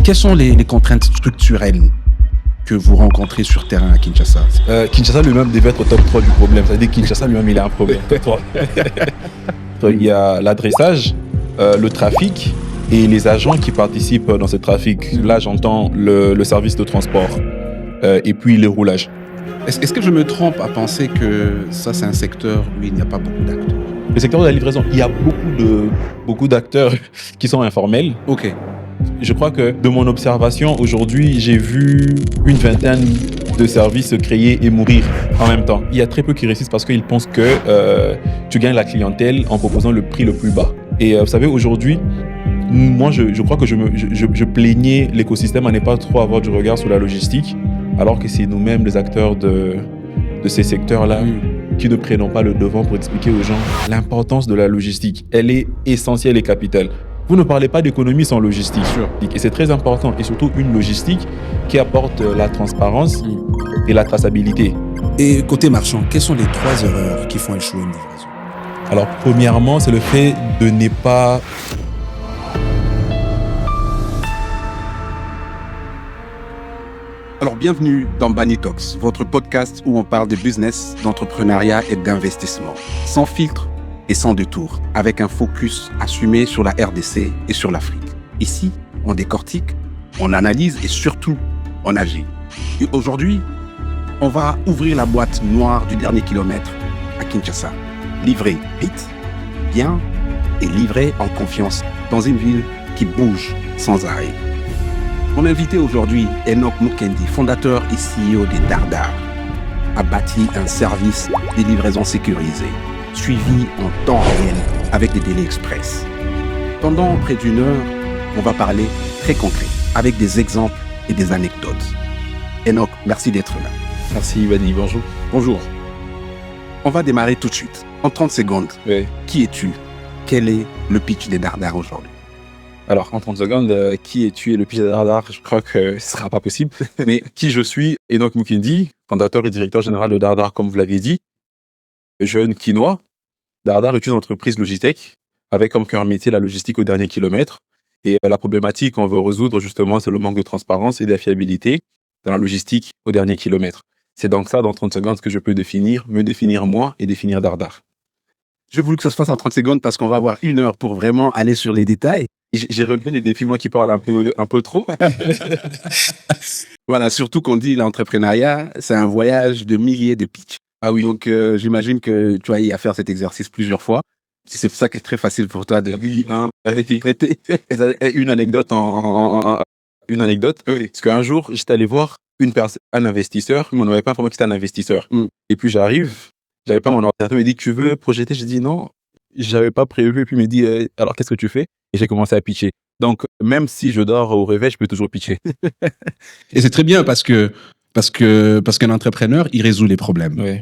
quelles sont les contraintes structurelles que vous rencontrez sur terrain à Kinshasa? Kinshasa lui-même devait être au top 3 du problème. C'est-à-dire que Kinshasa lui-même, il a un problème. Top 3. Il y a l'adressage, le trafic et les agents qui participent dans ce trafic. Là, j'entends le service de transport et puis les roulages. Est-ce que je me trompe à penser que ça, c'est un secteur où il n'y a pas beaucoup d'acteurs? Le secteur de la livraison, il y a beaucoup d'acteurs qui sont informels. Ok. Je crois que de mon observation, aujourd'hui, j'ai vu une vingtaine de services se créer et mourir en même temps. Il y a très peu qui réussissent parce qu'ils pensent que tu gagnes la clientèle en proposant le prix le plus bas. Et vous savez, aujourd'hui, moi, je crois que je plaignais l'écosystème à ne pas trop avoir du regard sur la logistique, alors que c'est nous-mêmes, les acteurs de ces secteurs-là, qui ne prennent pas le devant pour expliquer aux gens l'importance de la logistique. Elle est essentielle et capitale. Vous ne parlez pas d'économie sans logistique. Et c'est très important. Et surtout une logistique qui apporte la transparence et la traçabilité. Et côté marchand, quelles sont les 3 erreurs qui font échouer une livraison? Alors, premièrement, c'est le fait de ne pas... Alors, bienvenue dans Banny Talks, votre podcast où on parle de business, d'entrepreneuriat et d'investissement. Sans filtre et sans détour, avec un focus assumé sur la RDC et sur l'Afrique. Ici, on décortique, on analyse et surtout, on agit. Et aujourd'hui, on va ouvrir la boîte noire du dernier kilomètre à Kinshasa. Livrer vite, bien et livrer en confiance dans une ville qui bouge sans arrêt. Mon invité aujourd'hui, Enoch Mukendi, fondateur et CEO des Dardar, a bâti un service de livraison sécurisé, suivi en temps réel avec des délais express. Pendant près d'1 heure, on va parler très concret, avec des exemples et des anecdotes. Enoch, merci d'être là. Merci Ibadi, bonjour. Bonjour. On va démarrer tout de suite. En 30 secondes, Oui. Qui es-tu? Quel est le pitch des Dardar aujourd'hui? Alors, en 30 secondes, qui es-tu et le pitch de Dardar? Je crois que ce ne sera pas possible. Mais qui je suis? Enoch Mukendi, fondateur et directeur général de Dardar, comme vous l'avez dit. Jeune quinois. Dardar est une entreprise logitech avec comme cœur métier la logistique au dernier kilomètre. Et la problématique qu'on veut résoudre, justement, c'est le manque de transparence et de fiabilité dans la logistique au dernier kilomètre. C'est donc ça, dans 30 secondes, que je peux me définir moi et définir Dardar. Je voulais que ça se fasse en 30 secondes parce qu'on va avoir 1 heure pour vraiment aller sur les détails. J'ai relevé les défis, moi qui parle un peu trop. Voilà, surtout qu'on dit l'entrepreneuriat, c'est un voyage de milliers de pitchs. Ah oui. Donc, j'imagine que tu vas y faire cet exercice plusieurs fois. C'est pour ça que c'est très facile pour toi de traiter. Une anecdote une anecdote. Oui. Parce qu'un jour, j'étais allé voir un investisseur, mais on n'avait pas informé que c'était un investisseur. Et puis j'arrive, j'avais pas mon ordinateur, il me dit, tu veux projeter? J'ai dit non, j'avais pas prévu. Et puis il me dit, alors qu'est-ce que tu fais? Et j'ai commencé à pitcher. Donc, même si je dors au réveil, je peux toujours pitcher. Et c'est très bien parce qu'un entrepreneur, il résout les problèmes. Oui.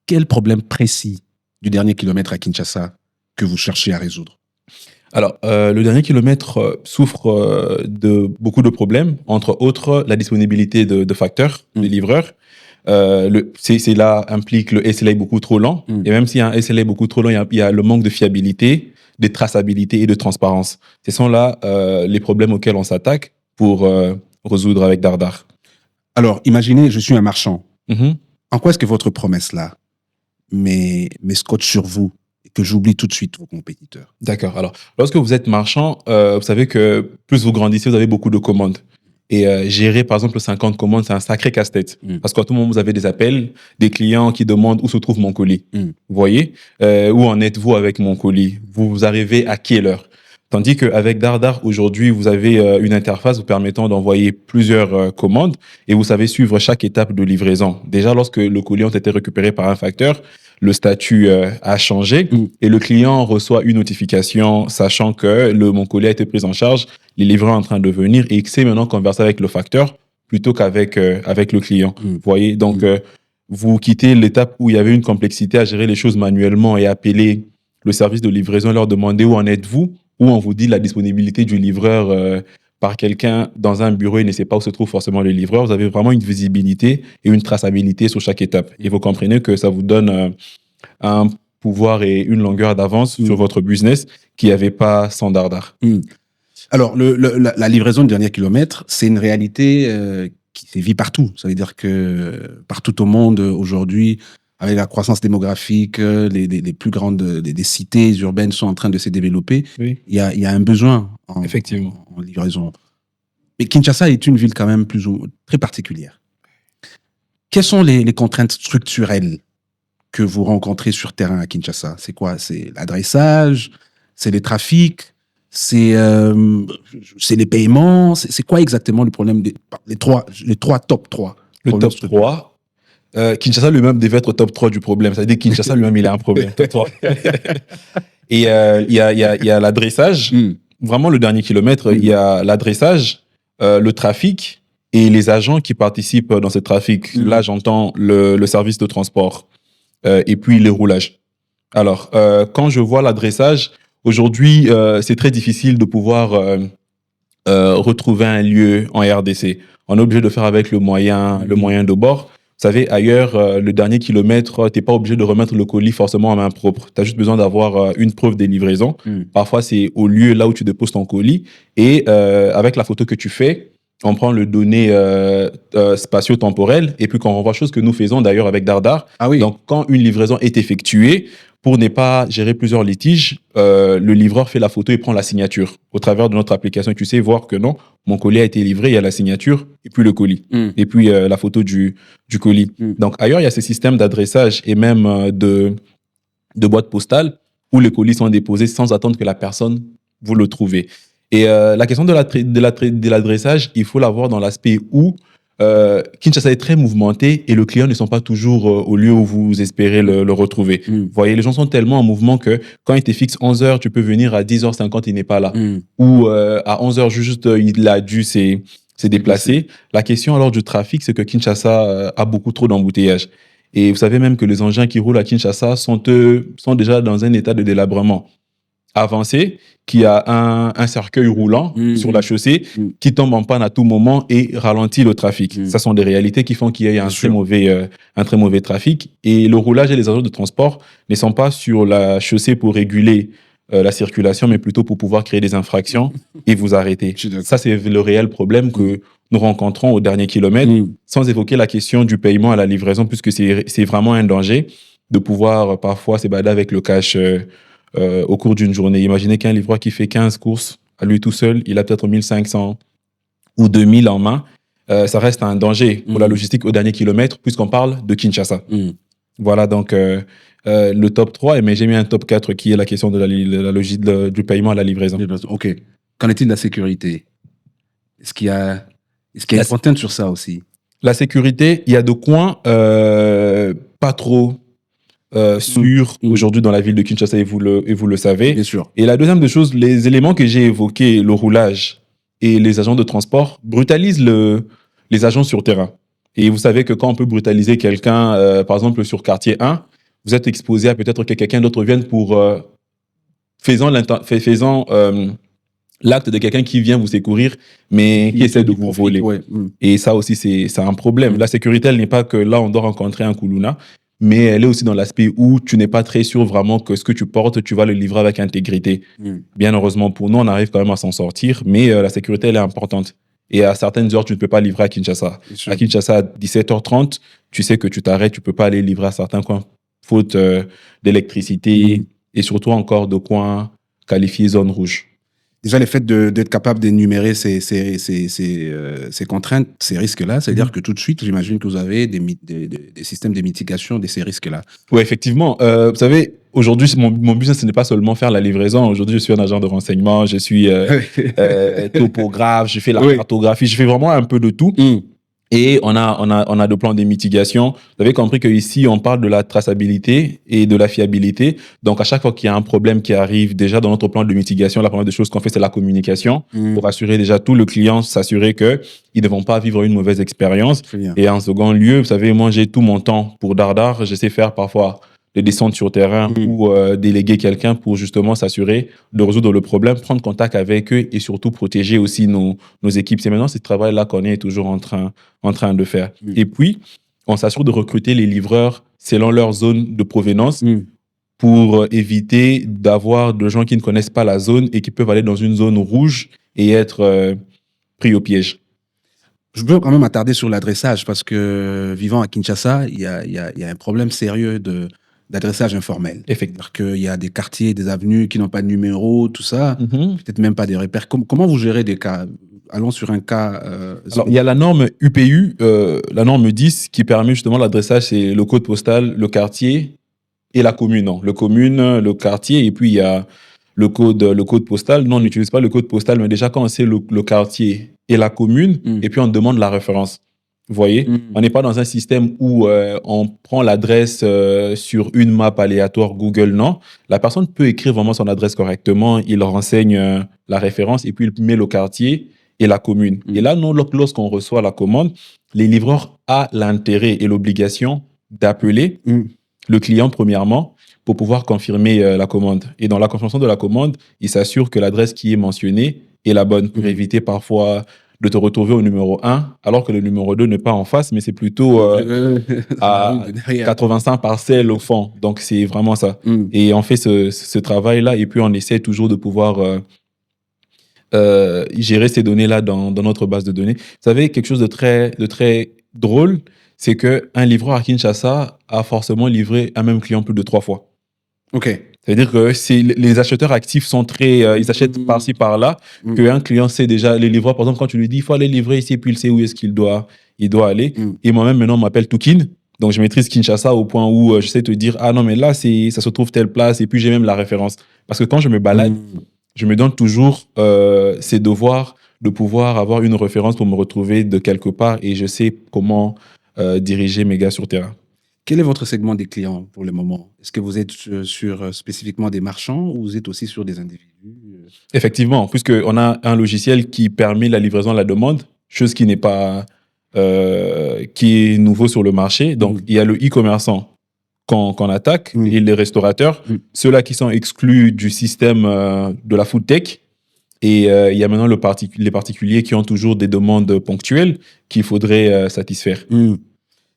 Quel problème précis du dernier kilomètre à Kinshasa que vous cherchez à résoudre? Alors, le dernier kilomètre souffre de beaucoup de problèmes, entre autres la disponibilité de facteurs, des livreurs. Cela implique le SLA beaucoup trop lent. Et même s'il y a un SLA beaucoup trop lent, il y a le manque de fiabilité, de traçabilité et de transparence. Ce sont là les problèmes auxquels on s'attaque pour résoudre avec Dardar. Alors, imaginez, je suis un marchand. En quoi est-ce que votre promesse-là met scotch sur vous et que j'oublie tout de suite vos compétiteurs? D'accord. Alors, lorsque vous êtes marchand, vous savez que plus vous grandissez, vous avez beaucoup de commandes. Et gérer, par exemple, 50 commandes, c'est un sacré casse-tête. Parce qu'à tout moment, vous avez des appels, des clients qui demandent où se trouve mon colis. Vous voyez? Où en êtes-vous avec mon colis? Vous arrivez à quelle heure? Tandis qu'avec Dardar, aujourd'hui, vous avez une interface vous permettant d'envoyer plusieurs commandes et vous savez suivre chaque étape de livraison. Déjà, lorsque le colis a été récupéré par un facteur, le statut a changé et le client reçoit une notification sachant que mon colis a été pris en charge, les livreurs sont en train de venir et il sait maintenant converser avec le facteur plutôt qu'avec le client. Vous voyez? Donc, vous quittez l'étape où il y avait une complexité à gérer les choses manuellement et appeler le service de livraison, leur demander où en êtes-vous, où on vous dit la disponibilité du livreur par quelqu'un dans un bureau et ne sait pas où se trouve forcément le livreur. Vous avez vraiment une visibilité et une traçabilité sur chaque étape. Et vous comprenez que ça vous donne un pouvoir et une longueur d'avance sur votre business qu'il n'y avait pas sans Dardar. Alors, la livraison de dernier kilomètre, c'est une réalité qui sévit partout. Ça veut dire que partout au monde, aujourd'hui, avec la croissance démographique, les plus grandes des cités urbaines sont en train de se développer. Oui. Il y a un besoin Effectivement. en livraison. Mais Kinshasa est une ville quand même très particulière. Quelles sont les contraintes structurelles que vous rencontrez sur terrain à Kinshasa? C'est quoi? C'est l'adressage? C'est les trafics? C'est les paiements? C'est quoi exactement le problème les trois top 3? Le top 3. Kinshasa lui-même devait être top 3 du problème. C'est-à-dire que Kinshasa lui-même, il a un problème. Top 3. Et il y a l'adressage. Vraiment, le dernier kilomètre, il y a l'adressage, le trafic et les agents qui participent dans ce trafic. Là, j'entends le service de transport et puis les roulages. Alors, quand je vois l'adressage, aujourd'hui, c'est très difficile de pouvoir retrouver un lieu en RDC. On est obligé de faire avec le moyen de bord. Vous savez, ailleurs, le dernier kilomètre, tu n'es pas obligé de remettre le colis forcément en main propre. Tu as juste besoin d'avoir une preuve des livraisons. Parfois, c'est au lieu là où tu déposes ton colis. Et avec la photo que tu fais, on prend le données spatio-temporel et puis qu'on renvoie, chose que nous faisons d'ailleurs avec Dardar. Ah oui. Donc, quand une livraison est effectuée, pour ne pas gérer plusieurs litiges, le livreur fait la photo et prend la signature au travers de notre application. Tu sais voir que non, mon colis a été livré, il y a la signature et puis le colis. Et puis la photo du colis. Donc ailleurs, il y a ces systèmes d'adressage et même de boîtes postales où les colis sont déposés sans attendre que la personne vous le trouve. Et la question de l'adressage, il faut la voir dans l'aspect où Kinshasa est très mouvementé et le client ne sont pas toujours au lieu où vous espérez le retrouver. Vous voyez, les gens sont tellement en mouvement que quand il te fixe 11h, tu peux venir à 10h50, il n'est pas là. Ou à 11h, juste, il a dû se déplacer. La question alors du trafic, c'est que Kinshasa a beaucoup trop d'embouteillages. Et vous savez même que les engins qui roulent à Kinshasa sont déjà dans un état de délabrement avancé, qui a un cercueil roulant sur la chaussée qui tombe en panne à tout moment et ralentit le trafic. Ça sont des réalités qui font qu'il y ait un très mauvais trafic. Et le roulage et les agents de transport ne sont pas sur la chaussée pour réguler la circulation, mais plutôt pour pouvoir créer des infractions et vous arrêter. Ça, c'est le réel problème que nous rencontrons au dernier kilomètre, sans évoquer la question du paiement à la livraison, puisque c'est vraiment un danger de pouvoir parfois s'ébader avec le cash au cours d'une journée. Imaginez qu'un livreur qui fait 15 courses à lui tout seul, il a peut-être 1500 ou 2000 en main. Ça reste un danger pour la logistique au dernier kilomètre, puisqu'on parle de Kinshasa. Voilà, donc le top 3, mais j'ai mis un top 4 qui est la question de la logique du paiement à la livraison. OK. Qu'en est-il de la sécurité? Est-ce qu'il y a une contrainte sur ça aussi? La sécurité, il y a de coins pas trop sûrs aujourd'hui dans la ville de Kinshasa et vous le savez. Bien sûr. Et la deuxième des choses, les éléments que j'ai évoqués, le roulage et les agents de transport, brutalisent les agents sur terrain. Et vous savez que quand on peut brutaliser quelqu'un, par exemple sur quartier 1, vous êtes exposé à peut-être que quelqu'un d'autre vienne pour faisant l'acte de quelqu'un qui vient vous secourir, mais qui essaie de vous voler. Ouais. Et ça aussi, c'est un problème. La sécurité, elle n'est pas que là, on doit rencontrer un Koulouna, mais elle est aussi dans l'aspect où tu n'es pas très sûr vraiment que ce que tu portes, tu vas le livrer avec intégrité. Bien heureusement pour nous, on arrive quand même à s'en sortir, mais la sécurité, elle est importante. Et à certaines heures, tu ne peux pas livrer à Kinshasa. À Kinshasa, à 17h30, tu sais que tu t'arrêtes, tu ne peux pas aller livrer à certains coins, faute d'électricité et surtout encore de coins qualifiés zone rouge. Déjà, le fait d'être capable d'énumérer ces contraintes, ces risques-là, c'est-à-dire que tout de suite, j'imagine que vous avez des systèmes de mitigation de ces risques-là. Oui, effectivement. Vous savez, aujourd'hui, mon business, ce n'est pas seulement faire la livraison. Aujourd'hui, je suis un agent de renseignement, je suis topographe, je fais la cartographie, je fais vraiment un peu de tout. Et on a de plans de mitigation. Vous avez compris qu'ici, on parle de la traçabilité et de la fiabilité. Donc, à chaque fois qu'il y a un problème qui arrive, déjà dans notre plan de mitigation, la première des choses qu'on fait, c'est la communication pour assurer déjà tout le client, s'assurer qu'ils ne vont pas vivre une mauvaise expérience. Et en second lieu, vous savez, moi, j'ai tout mon temps pour Dardar. Je sais faire parfois des descentes sur terrain ou déléguer quelqu'un pour justement s'assurer de résoudre le problème, prendre contact avec eux et surtout protéger aussi nos équipes. C'est maintenant ce travail-là qu'on est toujours en train de faire. Et puis, on s'assure de recruter les livreurs selon leur zone de provenance pour éviter d'avoir de gens qui ne connaissent pas la zone et qui peuvent aller dans une zone rouge et être pris au piège. Je veux quand même m'attarder sur l'adressage parce que vivant à Kinshasa, il y a un problème sérieux d'adressage informel. Effectivement. C'est-à-dire qu'il y a des quartiers, des avenues qui n'ont pas de numéro, tout ça, peut-être même pas des repères. Comment vous gérez des cas? Allons sur un cas. Alors, il y a la norme UPU, la norme 10, qui permet justement l'adressage, c'est le code postal, le quartier et la commune. Non, le commune, le quartier, et puis il y a le code postal. Non, on n'utilise pas le code postal, mais déjà quand on sait le quartier et la commune, et puis on demande la référence. Vous voyez, on n'est pas dans un système où on prend l'adresse sur une map aléatoire Google, non. La personne peut écrire vraiment son adresse correctement, il renseigne la référence, et puis il met le quartier et la commune. Et là, nous, lorsqu'on reçoit la commande, les livreurs ont l'intérêt et l'obligation d'appeler le client premièrement pour pouvoir confirmer la commande. Et dans la confirmation de la commande, il s'assure que l'adresse qui est mentionnée est la bonne pour éviter parfois de te retrouver au numéro 1 alors que le numéro 2 n'est pas en face, mais c'est plutôt à 85 parcelles au fond. Donc, c'est vraiment ça. Et on fait ce travail-là et puis on essaie toujours de pouvoir gérer ces données-là dans notre base de données. Vous savez, quelque chose de très drôle, c'est qu'un livreur à Kinshasa a forcément livré un même client plus de 3 fois. OK. C'est-à-dire que les acheteurs actifs sont très... ils achètent par-ci, par-là, qu'un client sait déjà, les livreurs, par exemple, quand tu lui dis, il faut aller livrer ici, puis il sait où est-ce qu'il doit aller. Et moi-même, maintenant, on m'appelle Toukin. Donc, je maîtrise Kinshasa au point où je sais te dire, ah non, mais là, ça se trouve telle place, et puis j'ai même la référence. Parce que quand je me balade, je me donne toujours ces devoirs de pouvoir avoir une référence pour me retrouver de quelque part et je sais comment diriger mes gars sur terrain. Quel est votre segment des clients pour le moment? Est-ce que vous êtes sur spécifiquement des marchands ou vous êtes aussi sur des individus? Effectivement, puisqu'on a un logiciel qui permet la livraison à la demande, chose qui n'est pas qui est nouveau sur le marché. Donc, il y a le e-commerçant qu'on attaque et les restaurateurs, ceux-là qui sont exclus du système de la food tech. Et il y a maintenant les particuliers qui ont toujours des demandes ponctuelles qu'il faudrait satisfaire.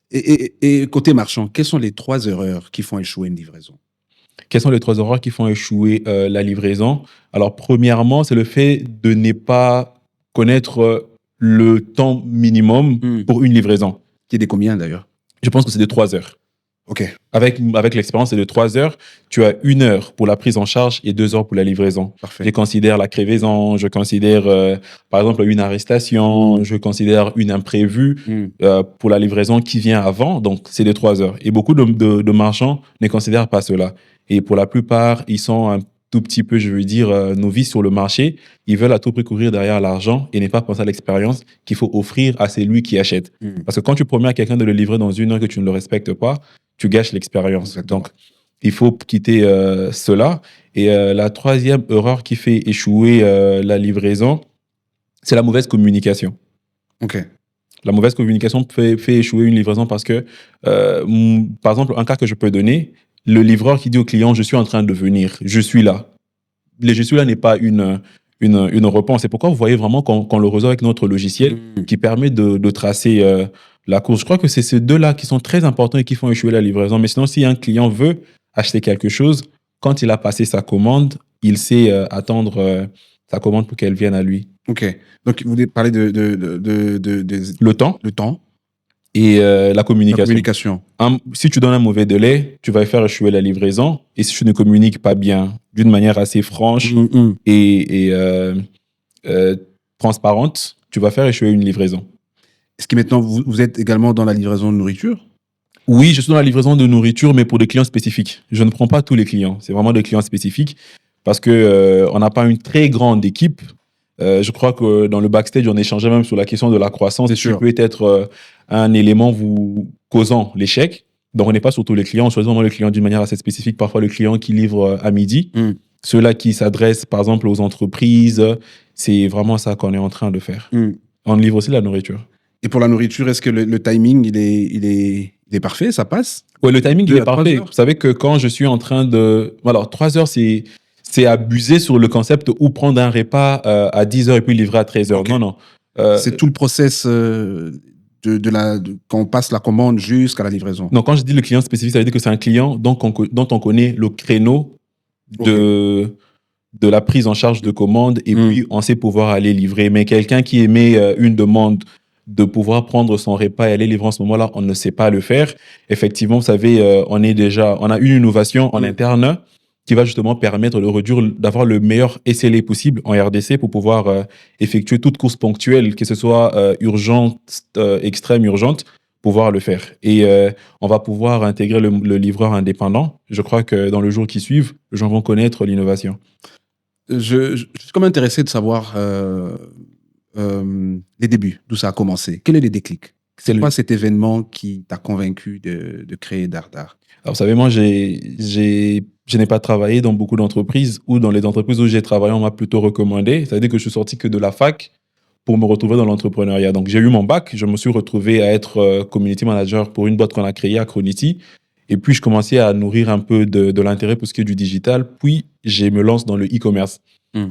Et côté marchand, quelles sont les 3 erreurs qui font échouer une livraison? Quelles sont les 3 erreurs qui font échouer la livraison? Alors, premièrement, c'est le fait de ne pas connaître le temps minimum pour une livraison. Qui est de combien d'ailleurs? Je pense que c'est de 3 heures. OK. Avec l'expérience, c'est de 3 heures. Tu as 1 heure pour la prise en charge et 2 heures pour la livraison. Parfait. Je considère la crevaison, je considère, par exemple, une arrestation, je considère une imprévue pour la livraison qui vient avant. Donc, c'est de 3 heures. Et beaucoup de marchands ne considèrent pas cela. Et pour la plupart, ils sont un tout petit peu, je veux dire, novices sur le marché. Ils veulent à tout prix courir derrière l'argent et ne pas penser à l'expérience qu'il faut offrir à celui qui achète. Parce que quand tu promets à quelqu'un de le livrer dans 1 heure que tu ne le respectes pas, tu gâches l'expérience. Exactement. Donc, il faut quitter cela. Et la 3e erreur qui fait échouer la livraison, c'est la mauvaise communication. OK. La mauvaise communication fait échouer une livraison parce que, par exemple, un cas que je peux donner, le livreur qui dit au client « je suis en train de venir, je suis là ». Le « je suis là » n'est pas une réponse. C'est pourquoi vous voyez vraiment qu'on le résout avec notre logiciel qui permet de tracer la course. Je crois que c'est ces 2-là qui sont très importants et qui font échouer la livraison. Mais sinon, si un client veut acheter quelque chose, quand il a passé sa commande, il sait attendre sa commande pour qu'elle vienne à lui. OK. Donc, vous parlez de Le temps. Le temps. Et la communication. La communication. Si tu donnes un mauvais délai, tu vas faire échouer la livraison. Et si tu ne communiques pas bien, d'une manière assez franche et transparente, tu vas faire échouer une livraison. Est-ce que maintenant, vous êtes également dans la livraison de nourriture? Oui, je suis dans la livraison de nourriture, mais pour des clients spécifiques. Je ne prends pas tous les clients. C'est vraiment des clients spécifiques parce qu'on n'a pas une très grande équipe. Je crois que dans le backstage, on échangeait même sur la question de la croissance. C'est sûr. Peut être un élément vous causant l'échec. Donc, on n'est pas sur tous les clients. On choisit vraiment les clients d'une manière assez spécifique. Parfois, le client qui livre à midi. Ceux-là qui s'adressent, par exemple, aux entreprises. C'est vraiment ça qu'on est en train de faire. On livre aussi la nourriture. Et pour la nourriture, est-ce que le timing, il est parfait? Ça passe? Oui, le timing, il est parfait. Vous savez que quand je suis en train de... Alors, 3 heures, c'est abusé sur le concept où prendre un repas à 10 heures et puis livrer à 13 heures. Okay. Non. C'est tout le process quand on passe la commande jusqu'à la livraison. Non, quand je dis le client spécifique, ça veut dire que c'est un client dont on connaît le créneau de de la prise en charge de commandes et puis on sait pouvoir aller livrer. Mais quelqu'un qui émet une demande de pouvoir prendre son repas et aller livrer en ce moment-là, on ne sait pas le faire. Effectivement, vous savez, on a une innovation en interne qui va justement permettre d'avoir le meilleur SLA possible en RDC pour pouvoir effectuer toute course ponctuelle, que ce soit urgente, extrême urgente, pouvoir le faire. Et on va pouvoir intégrer le livreur indépendant. Je crois que dans le jour qui suit, les gens vont connaître l'innovation. Je suis comme intéressé de savoir les débuts, d'où ça a commencé. Quel est le déclic? C'est quoi cet événement qui t'a convaincu de créer Dardar? Alors, vous savez, moi, je n'ai pas travaillé dans beaucoup d'entreprises ou dans les entreprises où j'ai travaillé, on m'a plutôt recommandé. C'est-à-dire que je suis sorti que de la fac pour me retrouver dans l'entrepreneuriat. Donc, j'ai eu mon bac, je me suis retrouvé à être community manager pour une boîte qu'on a créée, Acronity. Et puis, je commençais à nourrir un peu de l'intérêt pour ce qui est du digital. Puis, je me lance dans le e-commerce.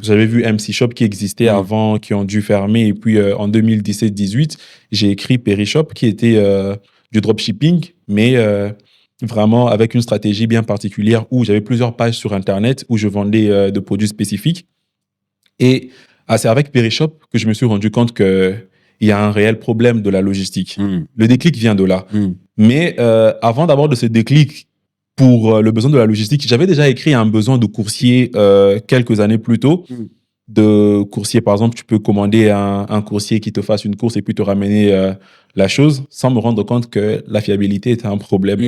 J'avais vu MC Shop qui existait avant, qui ont dû fermer. Et puis, en 2017-18, j'ai écrit Perishop, qui était du dropshipping, mais vraiment avec une stratégie bien particulière où j'avais plusieurs pages sur Internet où je vendais de produits spécifiques. Et c'est avec Perishop que je me suis rendu compte qu'il y a un réel problème de la logistique. Le déclic vient de là. Mais avant d'avoir de ce déclic pour le besoin de la logistique, j'avais déjà écrit un besoin de coursier quelques années plus tôt. De coursier, par exemple, tu peux commander un coursier qui te fasse une course et puis te ramener la chose sans me rendre compte que la fiabilité était un problème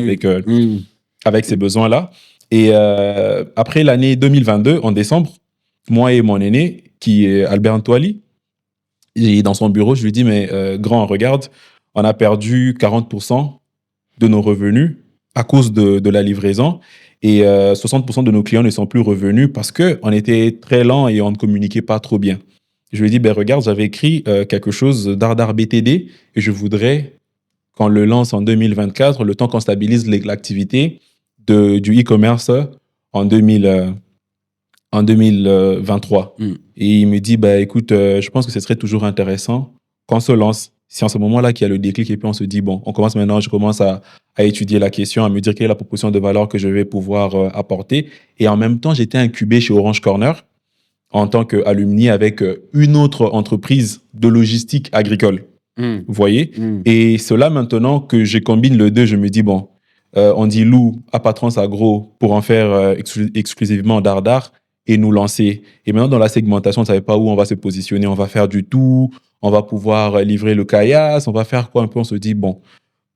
avec ces besoins-là. Et après l'année 2022, en décembre, moi et mon aîné, qui est Albert Antoali, dans son bureau, je lui dis, mais grand, regarde, on a perdu 40% de nos revenus à cause de la livraison et 60% de nos clients ne sont plus revenus parce qu'on était très lent et on ne communiquait pas trop bien. Je lui ai dit, ben regarde, j'avais écrit quelque chose Dardar BTD et je voudrais qu'on le lance en 2024, le temps qu'on stabilise l'activité du e-commerce en 2023. Et il me dit, bah, écoute, je pense que ce serait toujours intéressant qu'on se lance. C'est en ce moment-là qu'il y a le déclic et puis on se dit, bon, on commence maintenant, je commence à étudier la question, à me dire quelle est la proposition de valeur que je vais pouvoir apporter. Et en même temps, j'étais incubé chez Orange Corner en tant qu'alumni avec une autre entreprise de logistique agricole. Vous voyez? Et cela, maintenant que je combine le deux, je me dis, bon, on dit loup à Patrons Agro pour en faire exclusivement Dardar et nous lancer. Et maintenant, dans la segmentation, on ne savait pas où on va se positionner. On va faire du tout, on va pouvoir livrer le caillasse, on va faire quoi un peu? On se dit, bon,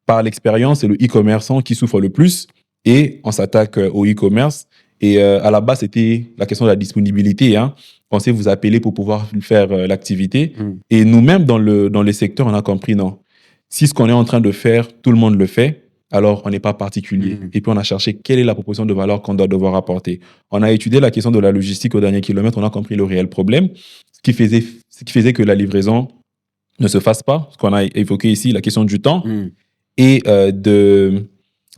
par l'expérience, c'est le e-commerçant qui souffre le plus et on s'attaque au e-commerce. Et à la base, c'était la question de la disponibilité. On sait vous appeler pour pouvoir faire l'activité. Et nous-mêmes, dans les secteurs, on a compris, non. Si ce qu'on est en train de faire, tout le monde le fait, alors on n'est pas particulier. Et puis, on a cherché quelle est la proposition de valeur qu'on doit devoir apporter. On a étudié la question de la logistique au dernier kilomètre, on a compris le réel problème, ce qui faisait que la livraison ne se fasse pas, ce qu'on a évoqué ici, la question du temps et de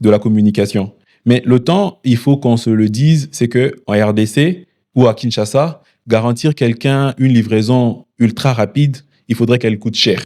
la communication. Mais le temps, il faut qu'on se le dise, c'est qu'en RDC ou à Kinshasa, garantir quelqu'un une livraison ultra rapide, il faudrait qu'elle coûte cher.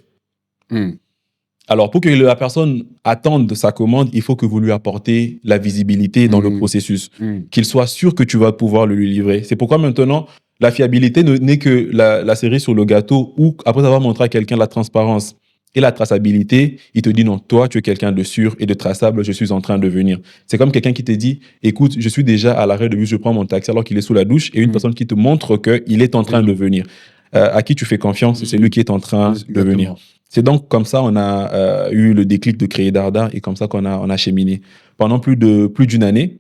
Alors, pour que la personne attende sa commande, il faut que vous lui apportez la visibilité dans le processus, qu'il soit sûr que tu vas pouvoir le lui livrer. C'est pourquoi maintenant, la fiabilité n'est que la cerise sur le gâteau où, après avoir montré à quelqu'un la transparence et la traçabilité, il te dit non, toi, tu es quelqu'un de sûr et de traçable, je suis en train de venir. C'est comme quelqu'un qui te dit, écoute, je suis déjà à l'arrêt de bus, je prends mon taxi alors qu'il est sous la douche et une personne qui te montre qu'il est en train de venir. À qui tu fais confiance, c'est lui qui est en train de venir. C'est donc comme ça on a eu le déclic de créer Dardar et comme ça qu'on a cheminé. Pendant plus d'une année,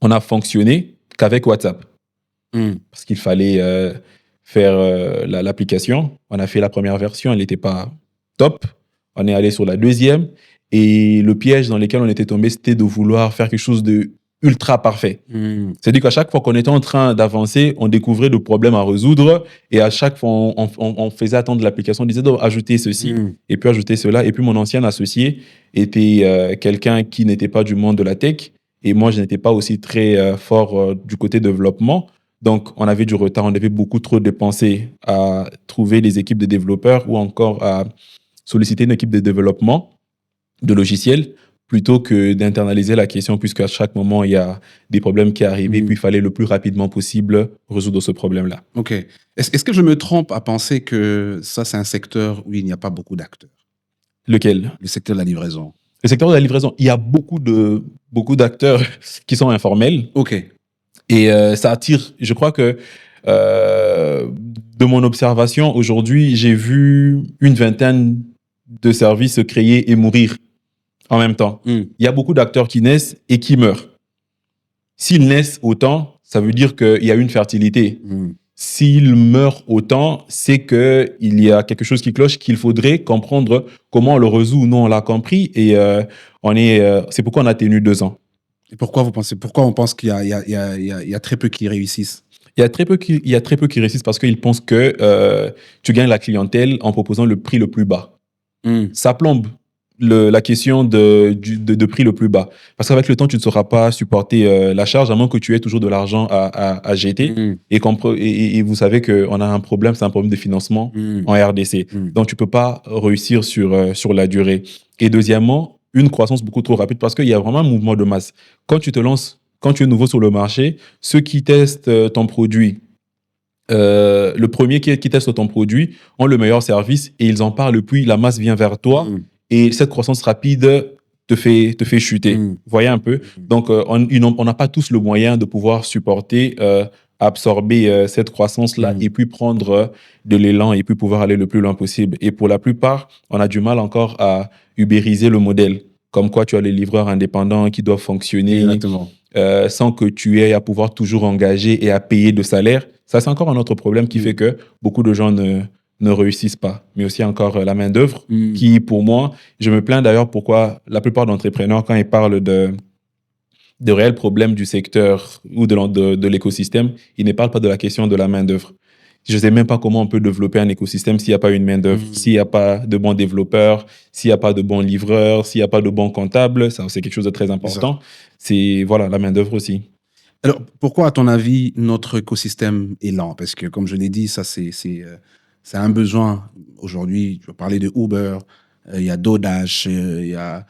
on a fonctionné qu'avec WhatsApp. Parce qu'il fallait faire l'application. On a fait la première version, elle n'était pas top. On est allé sur la deuxième et le piège dans lequel on était tombé, c'était de vouloir faire quelque chose de ultra parfait. C'est-à-dire qu'à chaque fois qu'on était en train d'avancer, on découvrait des problèmes à résoudre et à chaque fois, on faisait attendre l'application, on disait ajouter ceci et puis ajouter cela. Et puis, mon ancien associé était quelqu'un qui n'était pas du monde de la tech et moi, je n'étais pas aussi très fort du côté développement. Donc, on avait du retard, on devait beaucoup trop dépenser à trouver des équipes de développeurs ou encore à solliciter une équipe de développement de logiciels plutôt que d'internaliser la question, puisqu'à chaque moment, il y a des problèmes qui arrivent, puis il fallait le plus rapidement possible résoudre ce problème-là. OK. Est-ce que je me trompe à penser que ça, c'est un secteur où il n'y a pas beaucoup d'acteurs? Lequel? Le secteur de la livraison. Le secteur de la livraison, il y a beaucoup d'acteurs qui sont informels. OK. Et ça attire, je crois que de mon observation, aujourd'hui, j'ai vu une vingtaine de services se créer et mourir en même temps. Il y a beaucoup d'acteurs qui naissent et qui meurent. S'ils naissent autant, ça veut dire qu'il y a une fertilité. S'ils meurent autant, c'est qu'il y a quelque chose qui cloche, qu'il faudrait comprendre comment on le résout. Nous, on l'a compris et c'est pourquoi on a tenu 2 ans. Et pourquoi on pense qu'il y a très peu qui réussissent? Il y a très peu qui réussissent parce qu'ils pensent que tu gagnes la clientèle en proposant le prix le plus bas. Ça plombe la question de prix le plus bas. Parce qu'avec le temps, tu ne sauras pas supporter la charge, à moins que tu aies toujours de l'argent à jeter. Et vous savez qu'on a un problème, c'est un problème de financement en RDC. Donc, tu ne peux pas réussir sur la durée. Et deuxièmement, une croissance beaucoup trop rapide parce qu'il y a vraiment un mouvement de masse. Quand tu te lances, quand tu es nouveau sur le marché, ceux qui testent ton produit, le premier qui teste ton produit ont le meilleur service et ils en parlent, puis la masse vient vers toi. Et cette croissance rapide te fait chuter. Vous voyez un peu? Donc, on n'a pas tous le moyen de pouvoir supporter, absorber cette croissance-là et puis prendre de l'élan et puis pouvoir aller le plus loin possible. Et pour la plupart, on a du mal encore à ubériser le modèle. Comme quoi, tu as les livreurs indépendants qui doivent fonctionner sans que tu aies à pouvoir toujours engager et à payer de salaire. Ça, c'est encore un autre problème qui fait que beaucoup de gens ne réussissent pas, mais aussi encore la main-d'œuvre qui, pour moi, je me plains d'ailleurs pourquoi la plupart d'entrepreneurs, quand ils parlent de réels problèmes du secteur ou de l'écosystème, ils ne parlent pas de la question de la main-d'œuvre. Je ne sais même pas comment on peut développer un écosystème s'il n'y a pas une main-d'œuvre, s'il n'y a pas de bons développeurs, s'il n'y a pas de bons livreurs, s'il n'y a pas de bons comptables. Ça, c'est quelque chose de très important. C'est voilà, la main-d'œuvre aussi. Alors, pourquoi, à ton avis, notre écosystème est lent? Parce que, comme je l'ai dit, ça, c'est un besoin. Aujourd'hui, tu vas parler de Uber, il y a DoorDash, il y a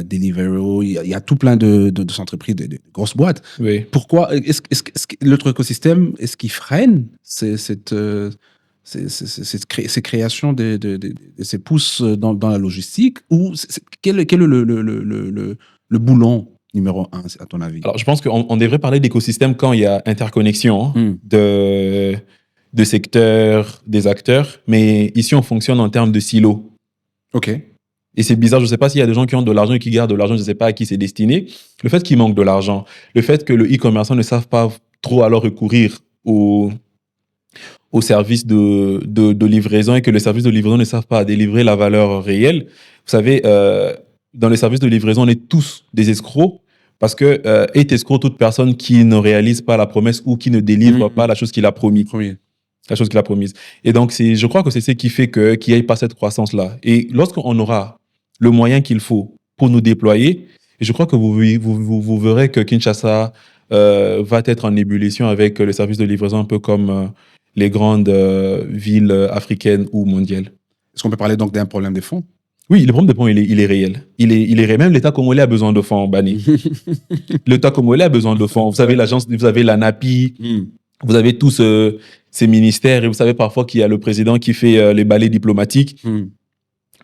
Deliveroo, il y a tout plein de entreprises, de grosses boîtes. Oui. Pourquoi est-ce que notre écosystème, est-ce qu'il freine ces créations ces pousses dans la logistique, ou quel est le boulon numéro 1, à ton avis? Alors, je pense qu'on devrait parler d'écosystème quand il y a interconnexion de secteurs, des acteurs, mais ici, on fonctionne en termes de silos. OK. Et c'est bizarre, je ne sais pas s'il y a des gens qui ont de l'argent et qui gardent de l'argent, je ne sais pas à qui c'est destiné. Le fait qu'il manque de l'argent, le fait que le e-commerçant ne savent pas trop alors recourir au service de livraison et que le service de livraison ne savent pas délivrer la valeur réelle. Vous savez, dans les services de livraison, on est tous des escrocs parce que est escroc toute personne qui ne réalise pas la promesse ou qui ne délivre pas la chose qu'il a promis. La chose qu'il a promise. Et donc, je crois que c'est ce qui fait qu'il n'y ait pas cette croissance-là. Et lorsqu'on aura le moyen qu'il faut pour nous déployer, et je crois que vous verrez que Kinshasa va être en ébullition avec le service de livraison un peu comme les grandes villes africaines ou mondiales. Est-ce qu'on peut parler donc d'un problème de fonds? Oui, le problème de fonds, il est réel. Il est réel. Même l'État congolais a besoin de fonds, Bani. L'État congolais a besoin de fonds. Vous avez vous avez la NAPI, vous avez tous ces ministères, et vous savez parfois qu'il y a le président qui fait les balais diplomatiques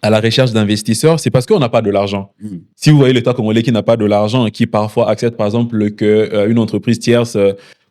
à la recherche d'investisseurs. C'est parce qu'on n'a pas de l'argent. Si vous voyez l'État congolais qui n'a pas de l'argent et qui parfois accepte par exemple qu'une entreprise tierce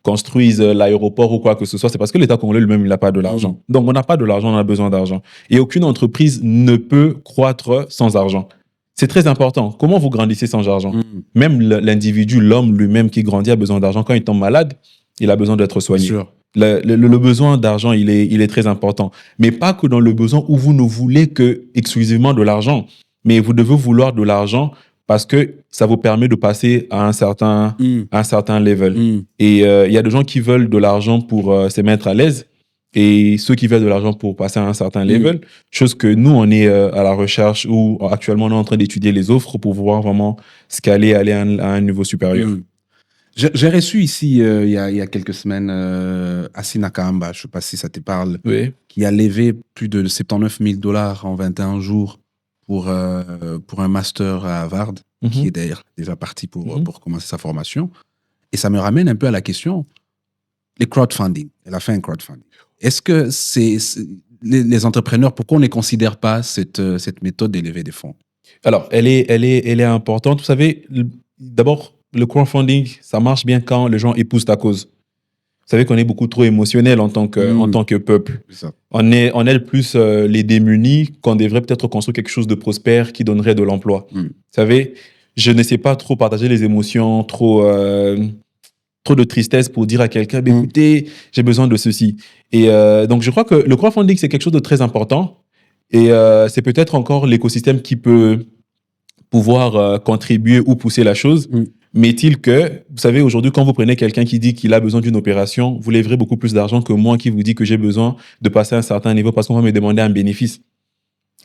construise l'aéroport ou quoi que ce soit, c'est parce que l'État congolais lui-même, il n'a pas de l'argent. Donc on n'a pas de l'argent, on a besoin d'argent. Et aucune entreprise ne peut croître sans argent. C'est très important. Comment vous grandissez sans argent? Même l'individu, l'homme lui-même qui grandit a besoin d'argent. Quand il tombe malade, il a besoin d'être soigné. Sûr. Le besoin d'argent, il est très important. Mais pas que dans le besoin où vous ne voulez que exclusivement de l'argent, mais vous devez vouloir de l'argent parce que ça vous permet de passer à un certain level. Et il y a des gens qui veulent de l'argent pour se mettre à l'aise et ceux qui veulent de l'argent pour passer à un certain level, chose que nous, on est à la recherche ou actuellement, on est en train d'étudier les offres pour pouvoir vraiment scaler, aller à un niveau supérieur. J'ai reçu ici, il y a quelques semaines, Assina Kahamba, je ne sais pas si ça te parle, qui a levé plus de 79 000 $ en 21 jours pour un master à Harvard, qui est d'ailleurs déjà parti pour commencer sa formation. Et ça me ramène un peu à la question, les crowdfunding. Elle a fait un crowdfunding. Est-ce que les entrepreneurs, pourquoi on ne considère pas cette méthode d'élever des fonds? Alors, elle est importante. Vous savez, d'abord, le crowdfunding, ça marche bien quand les gens épousent ta cause. Vous savez qu'on est beaucoup trop émotionnel en tant que peuple. Ça. On est plus les démunis qu'on devrait peut-être construire quelque chose de prospère qui donnerait de l'emploi. Vous savez, je ne sais pas trop partager les émotions, trop de tristesse pour dire à quelqu'un, écoutez, j'ai besoin de ceci. Et donc, je crois que le crowdfunding, c'est quelque chose de très important. Et c'est peut-être encore l'écosystème qui peut pouvoir contribuer ou pousser la chose. Mais est-il que, vous savez, aujourd'hui, quand vous prenez quelqu'un qui dit qu'il a besoin d'une opération, vous livrez beaucoup plus d'argent que moi qui vous dis que j'ai besoin de passer à un certain niveau parce qu'on va me demander un bénéfice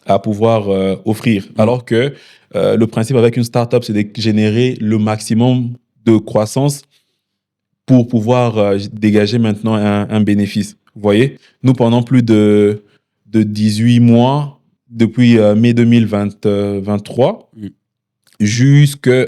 à pouvoir offrir. Alors que le principe avec une startup, c'est de générer le maximum de croissance pour pouvoir dégager maintenant un bénéfice. Vous voyez, nous, pendant plus de 18 mois, depuis mai 2023, jusqu'à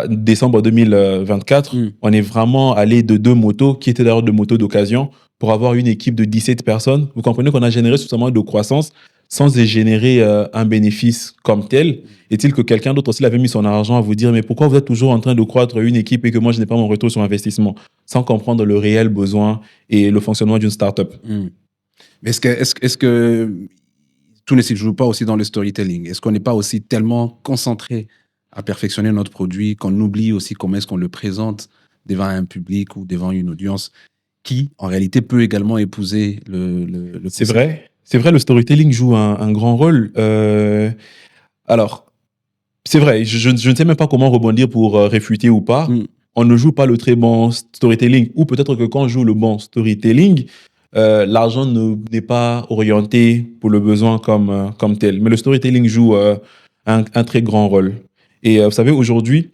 décembre 2024, on est vraiment allé de 2 motos, qui étaient d'ailleurs 2 motos d'occasion, pour avoir une équipe de 17 personnes. Vous comprenez qu'on a généré suffisamment de croissance sans générer un bénéfice comme tel. Est-il que quelqu'un d'autre aussi avait mis son argent à vous dire « Mais pourquoi vous êtes toujours en train de croître une équipe et que moi, je n'ai pas mon retour sur investissement ?» sans comprendre le réel besoin et le fonctionnement d'une start-up. Mais est-ce que tout ne se joue pas aussi dans le storytelling? Est-ce qu'on n'est pas aussi tellement concentré à perfectionner notre produit qu'on oublie aussi comment est-ce qu'on le présente devant un public ou devant une audience qui, en réalité, peut également épouser le C'est vrai. C'est vrai, le storytelling joue un grand rôle. Alors, c'est vrai, je ne sais même pas comment rebondir pour réfuter ou pas. On ne joue pas le très bon storytelling. Ou peut-être que quand on joue le bon storytelling, l'argent n'est pas orienté pour le besoin comme tel. Mais le storytelling joue un très grand rôle. Et vous savez, aujourd'hui,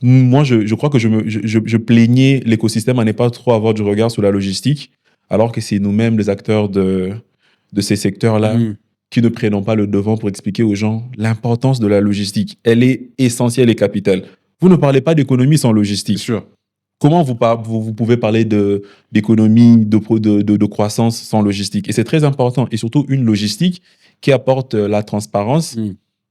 moi, je crois que je plaignais l'écosystème à ne pas trop avoir du regard sur la logistique, alors que c'est nous-mêmes les acteurs de ces secteurs-là qui ne prennent pas le devant pour expliquer aux gens l'importance de la logistique. Elle est essentielle et capitale. Vous ne parlez pas d'économie sans logistique. C'est sûr. Comment vous pouvez parler d'économie, de croissance sans logistique? Et c'est très important. Et surtout, une logistique qui apporte la transparence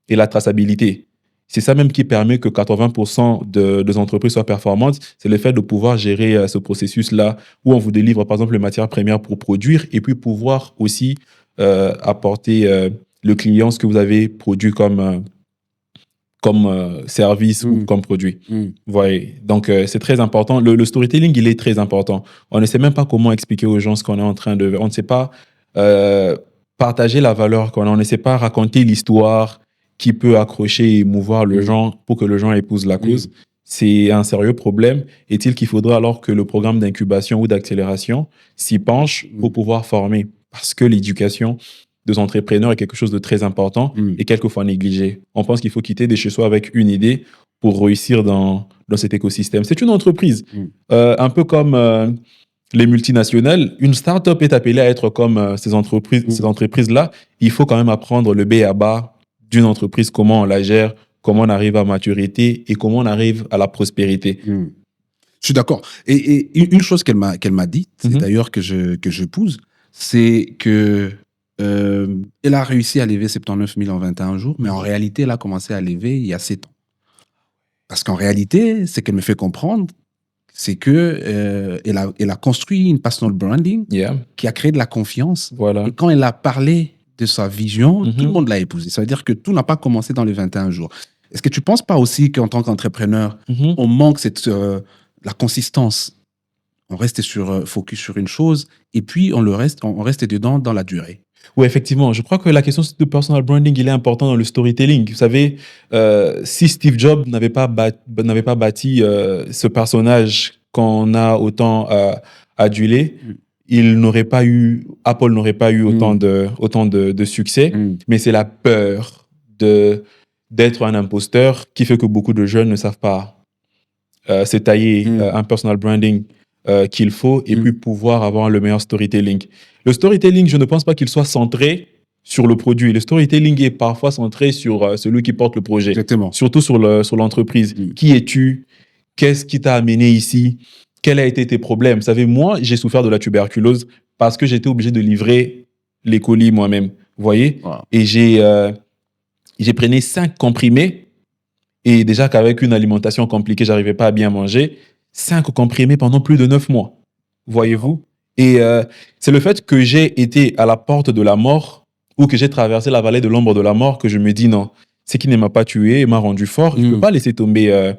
et la traçabilité. C'est ça même qui permet que 80% des entreprises soient performantes. C'est le fait de pouvoir gérer ce processus-là où on vous délivre, par exemple, les matières premières pour produire et puis pouvoir aussi apporter le client ce que vous avez produit comme service ou comme produit. Vous voyez. Donc, c'est très important. Le storytelling, il est très important. On ne sait même pas comment expliquer aux gens ce qu'on est en train de... On ne sait pas partager la valeur qu'on a. On ne sait pas raconter l'histoire qui peut accrocher et émouvoir le gens pour que le gens épouse la cause. C'est un sérieux problème. Est-il qu'il faudrait alors que le programme d'incubation ou d'accélération s'y penche pour pouvoir former? Parce que l'éducation des entrepreneurs est quelque chose de très important et quelquefois négligé. On pense qu'il faut quitter de chez soi avec une idée pour réussir dans cet écosystème. C'est une entreprise. Un peu comme les multinationales, une start-up est appelée à être comme ces entreprises-là. Il faut quand même apprendre le B à bas d'une entreprise, comment on la gère, comment on arrive à maturité et comment on arrive à la prospérité. Je suis d'accord. Et une chose qu'elle m'a dit, c'est d'ailleurs que je pousse, c'est que elle a réussi à lever 79 000 en 21 jours, mais en réalité, elle a commencé à lever il y a 7 ans. Parce qu'en réalité, ce qu'elle me fait comprendre, c'est que elle a construit une personal branding qui a créé de la confiance. Voilà. Et quand elle a parlé de sa vision, tout le monde l'a épousé. Ça veut dire que tout n'a pas commencé dans les 21 jours. Est-ce que tu ne penses pas aussi qu'en tant qu'entrepreneur, on manque la consistance? On reste focus sur une chose et puis on reste dedans dans la durée. Oui, effectivement. Je crois que la question de personal branding, il est important dans le storytelling. Vous savez, si Steve Jobs n'avait pas bâti ce personnage qu'on a autant adulé, Apple n'aurait pas eu autant de succès. Mais c'est la peur d'être un imposteur qui fait que beaucoup de jeunes ne savent pas se tailler un personal branding qu'il faut et puis pouvoir avoir le meilleur storytelling. Le storytelling, je ne pense pas qu'il soit centré sur le produit. Le storytelling est parfois centré sur celui qui porte le projet. Exactement. Surtout sur l'entreprise. Qui es-tu? Qu'est-ce qui t'a amené ici? Quels ont été tes problèmes? Vous savez, moi, j'ai souffert de la tuberculose parce que j'étais obligé de livrer les colis moi-même. Vous voyez? Wow. Et j'ai pris 5 comprimés. Et déjà qu'avec une alimentation compliquée, j'arrivais pas à bien manger. 5 comprimés pendant plus de 9 mois. Voyez-vous? Et c'est le fait que j'ai été à la porte de la mort ou que j'ai traversé la vallée de l'ombre de la mort que je me dis non, ce qui ne m'a pas tué et m'a rendu fort. Je ne peux pas laisser tomber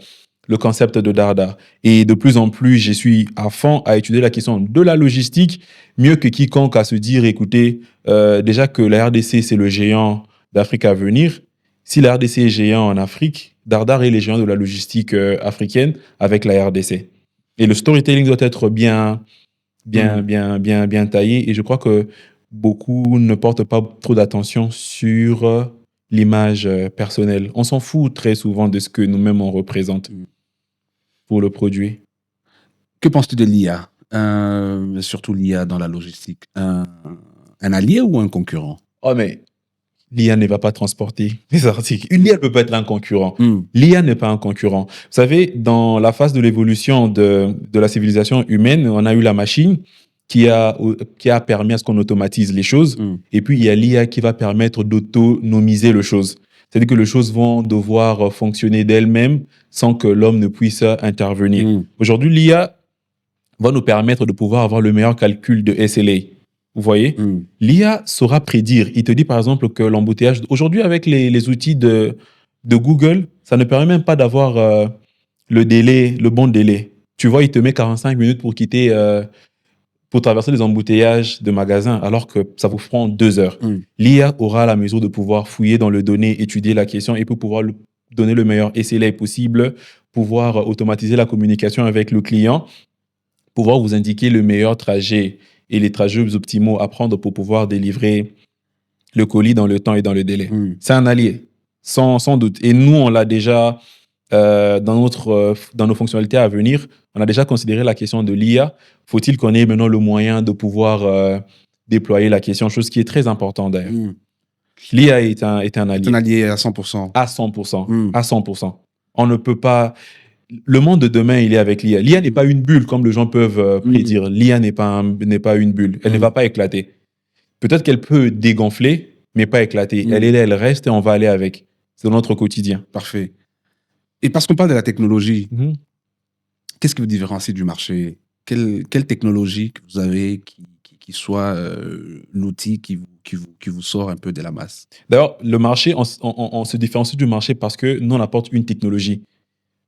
le concept de Dardar. Et de plus en plus, je suis à fond à étudier la question de la logistique, mieux que quiconque à se dire, écoutez, déjà que la RDC, c'est le géant d'Afrique à venir. Si la RDC est géant en Afrique, Dardar est les géants de la logistique africaine avec la RDC. Et le storytelling doit être bien taillé. Et je crois que beaucoup ne portent pas trop d'attention sur l'image personnelle. On s'en fout très souvent de ce que nous-mêmes on représente pour le produit. Que penses-tu de l'IA? Surtout l'IA dans la logistique. Un allié ou un concurrent? Oh, mais l'IA ne va pas transporter les articles. Une IA ne peut pas être un concurrent. L'IA n'est pas un concurrent. Vous savez, dans la phase de l'évolution de la civilisation humaine, on a eu la machine qui a permis à ce qu'on automatise les choses. Et puis, il y a l'IA qui va permettre d'autonomiser les choses. C'est-à-dire que les choses vont devoir fonctionner d'elles-mêmes sans que l'homme ne puisse intervenir. Aujourd'hui, l'IA va nous permettre de pouvoir avoir le meilleur calcul de SLA. Vous voyez? L'IA saura prédire. Il te dit par exemple que l'embouteillage... Aujourd'hui, avec les outils de Google, ça ne permet même pas d'avoir le bon délai. Tu vois, il te met 45 minutes pour quitter... pour traverser les embouteillages de magasins, alors que ça vous prend 2 heures. L'IA aura la mesure de pouvoir fouiller dans le données, étudier la question et pour pouvoir donner le meilleur SLA possible, pouvoir automatiser la communication avec le client, pouvoir vous indiquer le meilleur trajet et les trajets optimaux à prendre pour pouvoir délivrer le colis dans le temps et dans le délai. C'est un allié, sans doute. Et nous, on l'a déjà, dans nos fonctionnalités à venir, on a déjà considéré la question de l'IA. Faut-il qu'on ait maintenant le moyen de pouvoir déployer la question, chose qui est très importante d'ailleurs. L'IA est un allié. C'est un allié à 100%. À 100%. À 100%. On ne peut pas... Le monde de demain, il est avec l'IA. L'IA n'est pas une bulle, comme les gens peuvent prédire. L'IA n'est pas une bulle. Elle ne va pas éclater. Peut-être qu'elle peut dégonfler, mais pas éclater. Elle est là, elle reste et on va aller avec. C'est dans notre quotidien. Parfait. Et parce qu'on parle de la technologie, qu'est-ce qui vous différencie du marché? Quelle technologie que vous avez qui soit l'outil qui vous sort un peu de la masse? D'ailleurs, le marché, on se différencie du marché parce que nous, on apporte une technologie.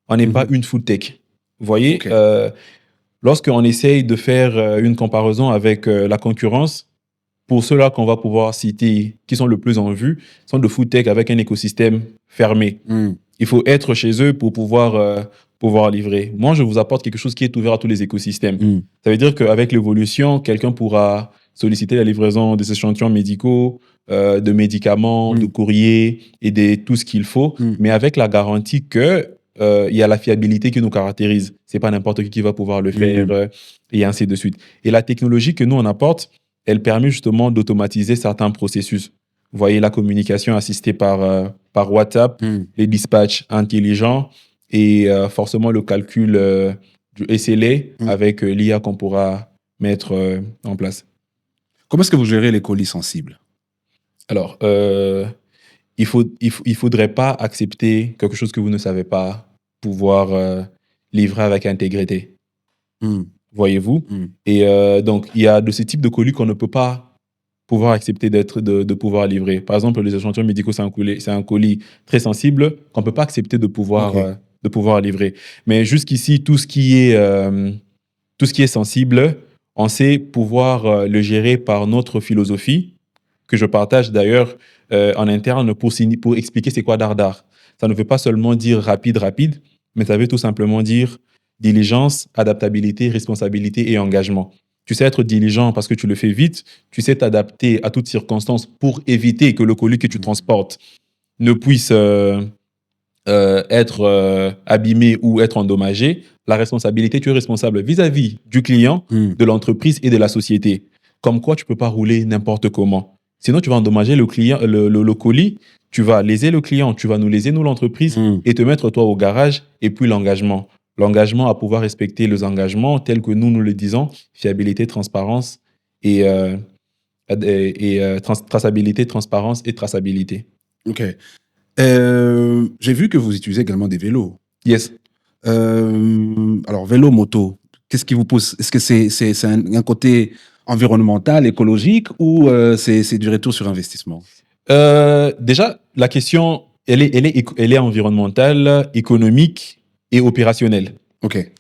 On n'est pas une food tech. Vous voyez, lorsqu'on essaye de faire une comparaison avec la concurrence, pour ceux-là qu'on va pouvoir citer, qui sont le plus en vue, sont de food tech avec un écosystème fermé. Il faut être chez eux pour pouvoir livrer. Moi, je vous apporte quelque chose qui est ouvert à tous les écosystèmes. Ça veut dire qu'avec l'évolution, quelqu'un pourra solliciter la livraison des échantillons médicaux, de médicaments, de courriers et de tout ce qu'il faut, mais avec la garantie que il y a la fiabilité qui nous caractérise. C'est pas n'importe qui va pouvoir le faire et ainsi de suite. Et la technologie que nous, on apporte, elle permet justement d'automatiser certains processus. Vous voyez la communication assistée par WhatsApp, les dispatchs intelligents et forcément le calcul du SLA avec l'IA qu'on pourra mettre en place. Comment est-ce que vous gérez les colis sensibles? Alors, il faudrait pas accepter quelque chose que vous ne savez pas pouvoir livrer avec intégrité. Voyez-vous? Et donc, il y a de ce type de colis qu'on ne peut pas pouvoir accepter de pouvoir livrer. Par exemple, les échantillons médicaux, c'est un colis très sensible qu'on ne peut pas accepter de pouvoir livrer. Mais jusqu'ici, tout ce qui est sensible, on sait pouvoir le gérer par notre philosophie, que je partage d'ailleurs en interne pour expliquer c'est quoi Dardar. Ça ne veut pas seulement dire rapide, mais ça veut tout simplement dire diligence, adaptabilité, responsabilité et engagement. Tu sais être diligent parce que tu le fais vite, tu sais t'adapter à toutes circonstances pour éviter que le colis que tu transportes ne puisse être abîmé ou être endommagé. La responsabilité, tu es responsable vis-à-vis du client, de l'entreprise et de la société. Comme quoi, tu ne peux pas rouler n'importe comment. Sinon, tu vas endommager le client, le colis, tu vas léser le client, tu vas nous léser, nous, l'entreprise, et te mettre, toi, au garage, et puis l'engagement. L'engagement à pouvoir respecter les engagements tels que nous le disons, fiabilité, transparence et traçabilité, transparence et traçabilité. OK. J'ai vu que vous utilisez également des vélos. Yes. Alors, vélo, moto, qu'est-ce qui vous pousse? Est-ce que c'est un côté environnemental, écologique, ou c'est du retour sur investissement? Déjà, la question, elle est environnementale, économique et opérationnelle. OK.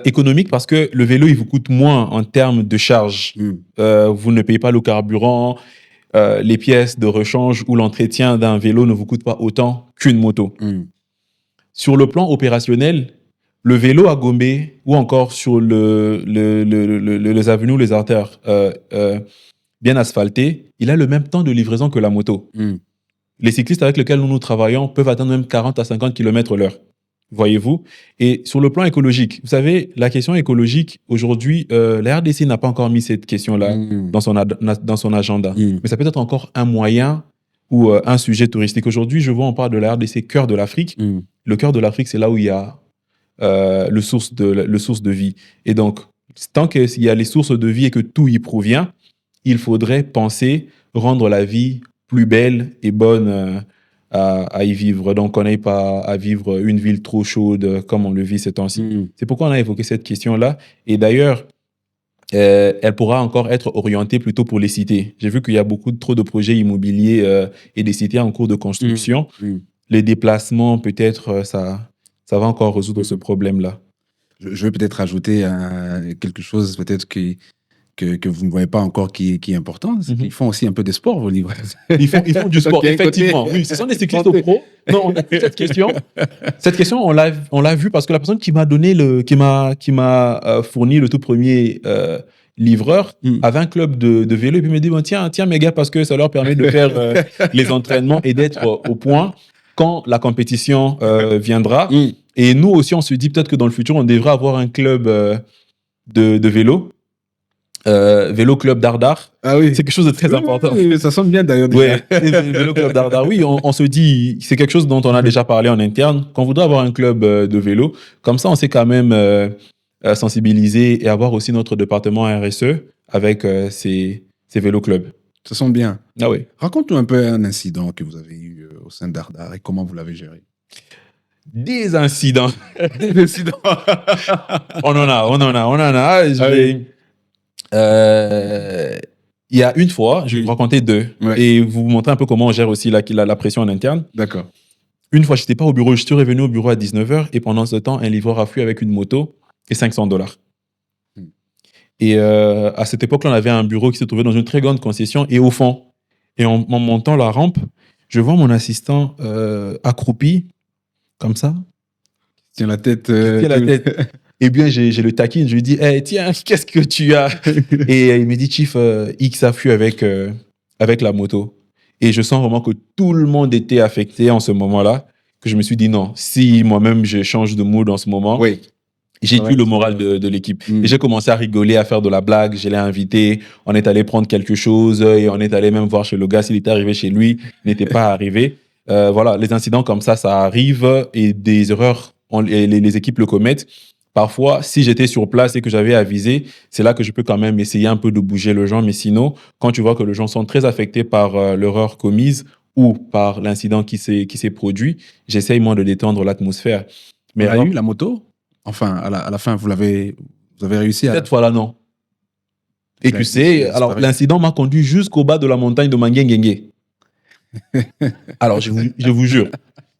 Économique parce que le vélo, il vous coûte moins en termes de charge. Vous ne payez pas le carburant, les pièces de rechange ou l'entretien d'un vélo ne vous coûte pas autant qu'une moto. Sur le plan opérationnel, le vélo à Gombe ou encore sur les avenues, les artères bien asphaltées, il a le même temps de livraison que la moto. Les cyclistes avec lesquels nous travaillons peuvent atteindre même 40 à 50 km/h. Voyez-vous? Et sur le plan écologique, vous savez, la question écologique, aujourd'hui, la RDC n'a pas encore mis cette question-là dans son agenda. Mais ça peut être encore un moyen ou un sujet touristique. Aujourd'hui, je vois, on parle de la RDC cœur de l'Afrique. Le cœur de l'Afrique, c'est là où il y a le source de vie. Et donc, tant qu'il y a les sources de vie et que tout y provient, il faudrait penser rendre la vie plus belle et bonne à y vivre. Donc, on n'aille pas à vivre une ville trop chaude comme on le vit ces temps-ci. C'est pourquoi on a évoqué cette question-là. Et d'ailleurs, elle pourra encore être orientée plutôt pour les cités. J'ai vu qu'il y a trop de projets immobiliers et des cités en cours de construction. Les déplacements, peut-être, ça va encore résoudre ce problème-là. Je vais peut-être ajouter quelque chose peut-être que vous ne voyez pas encore qui est important. Ils font aussi un peu de sport, vos livres. Ils font du sport, effectivement. Oui, ce sont des cyclistes pro. Non, on a cette question. Cette question, on l'a vu parce que la personne qui m'a donné qui m'a fourni le tout premier livreur avait un club de vélo et puis il me dit bon, tiens mes gars, parce que ça leur permet de faire les entraînements et d'être au point quand la compétition viendra. Et nous aussi, on se dit peut-être que dans le futur, on devrait avoir un club de vélo. Vélo Club Dardar. Ah oui. C'est quelque chose de très important. Oui, ça sonne bien d'ailleurs. Ouais, Vélo Club Dardar. Oui, on se dit, c'est quelque chose dont on a déjà parlé en interne, qu'on voudrait avoir un club de vélo. Comme ça, on sait quand même sensibiliser et avoir aussi notre département RSE avec ces vélo clubs. Ça sonne bien. Ah oui. Raconte-nous un peu un incident que vous avez eu au sein de Dardar et comment vous l'avez géré. Des incidents. Des incidents. On en a. Il y a une fois, je vais vous raconter deux, et vous montrer un peu comment on gère aussi la pression en interne. D'accord. Une fois, je n'étais pas au bureau, je suis revenu au bureau à 19h, et pendant ce temps, un livreur a fui avec une moto et $500. Et à cette époque-là, on avait un bureau qui se trouvait dans une très grande concession et au fond. Et en montant la rampe, je vois mon assistant accroupi, comme ça. Tient la tête. Eh bien, j'ai le taquine, je lui dis hey, tiens, qu'est-ce que tu as? Et il me dit Chief, X a fui avec la moto. Et je sens vraiment que tout le monde était affecté en ce moment-là, que je me suis dit non, si moi-même je change de mood en ce moment, j'ai tué le moral de l'équipe. Et j'ai commencé à rigoler, à faire de la blague, je l'ai invité, on est allé prendre quelque chose et on est allé même voir chez le gars s'il était arrivé chez lui, il n'était pas arrivé. Voilà, les incidents comme ça arrive et des erreurs, les équipes le commettent. Parfois, si j'étais sur place et que j'avais avisé, c'est là que je peux quand même essayer un peu de bouger le gens. Mais sinon, quand tu vois que les gens sont très affectés par l'erreur commise ou par l'incident qui s'est produit, j'essaye moi de détendre l'atmosphère. Mais il y a eu la moto? Enfin, à la fin, vous avez réussi à... Cette fois-là, non. Et tu sais, alors l'incident m'a conduit jusqu'au bas de la montagne de Mangengengue. Alors, je vous jure,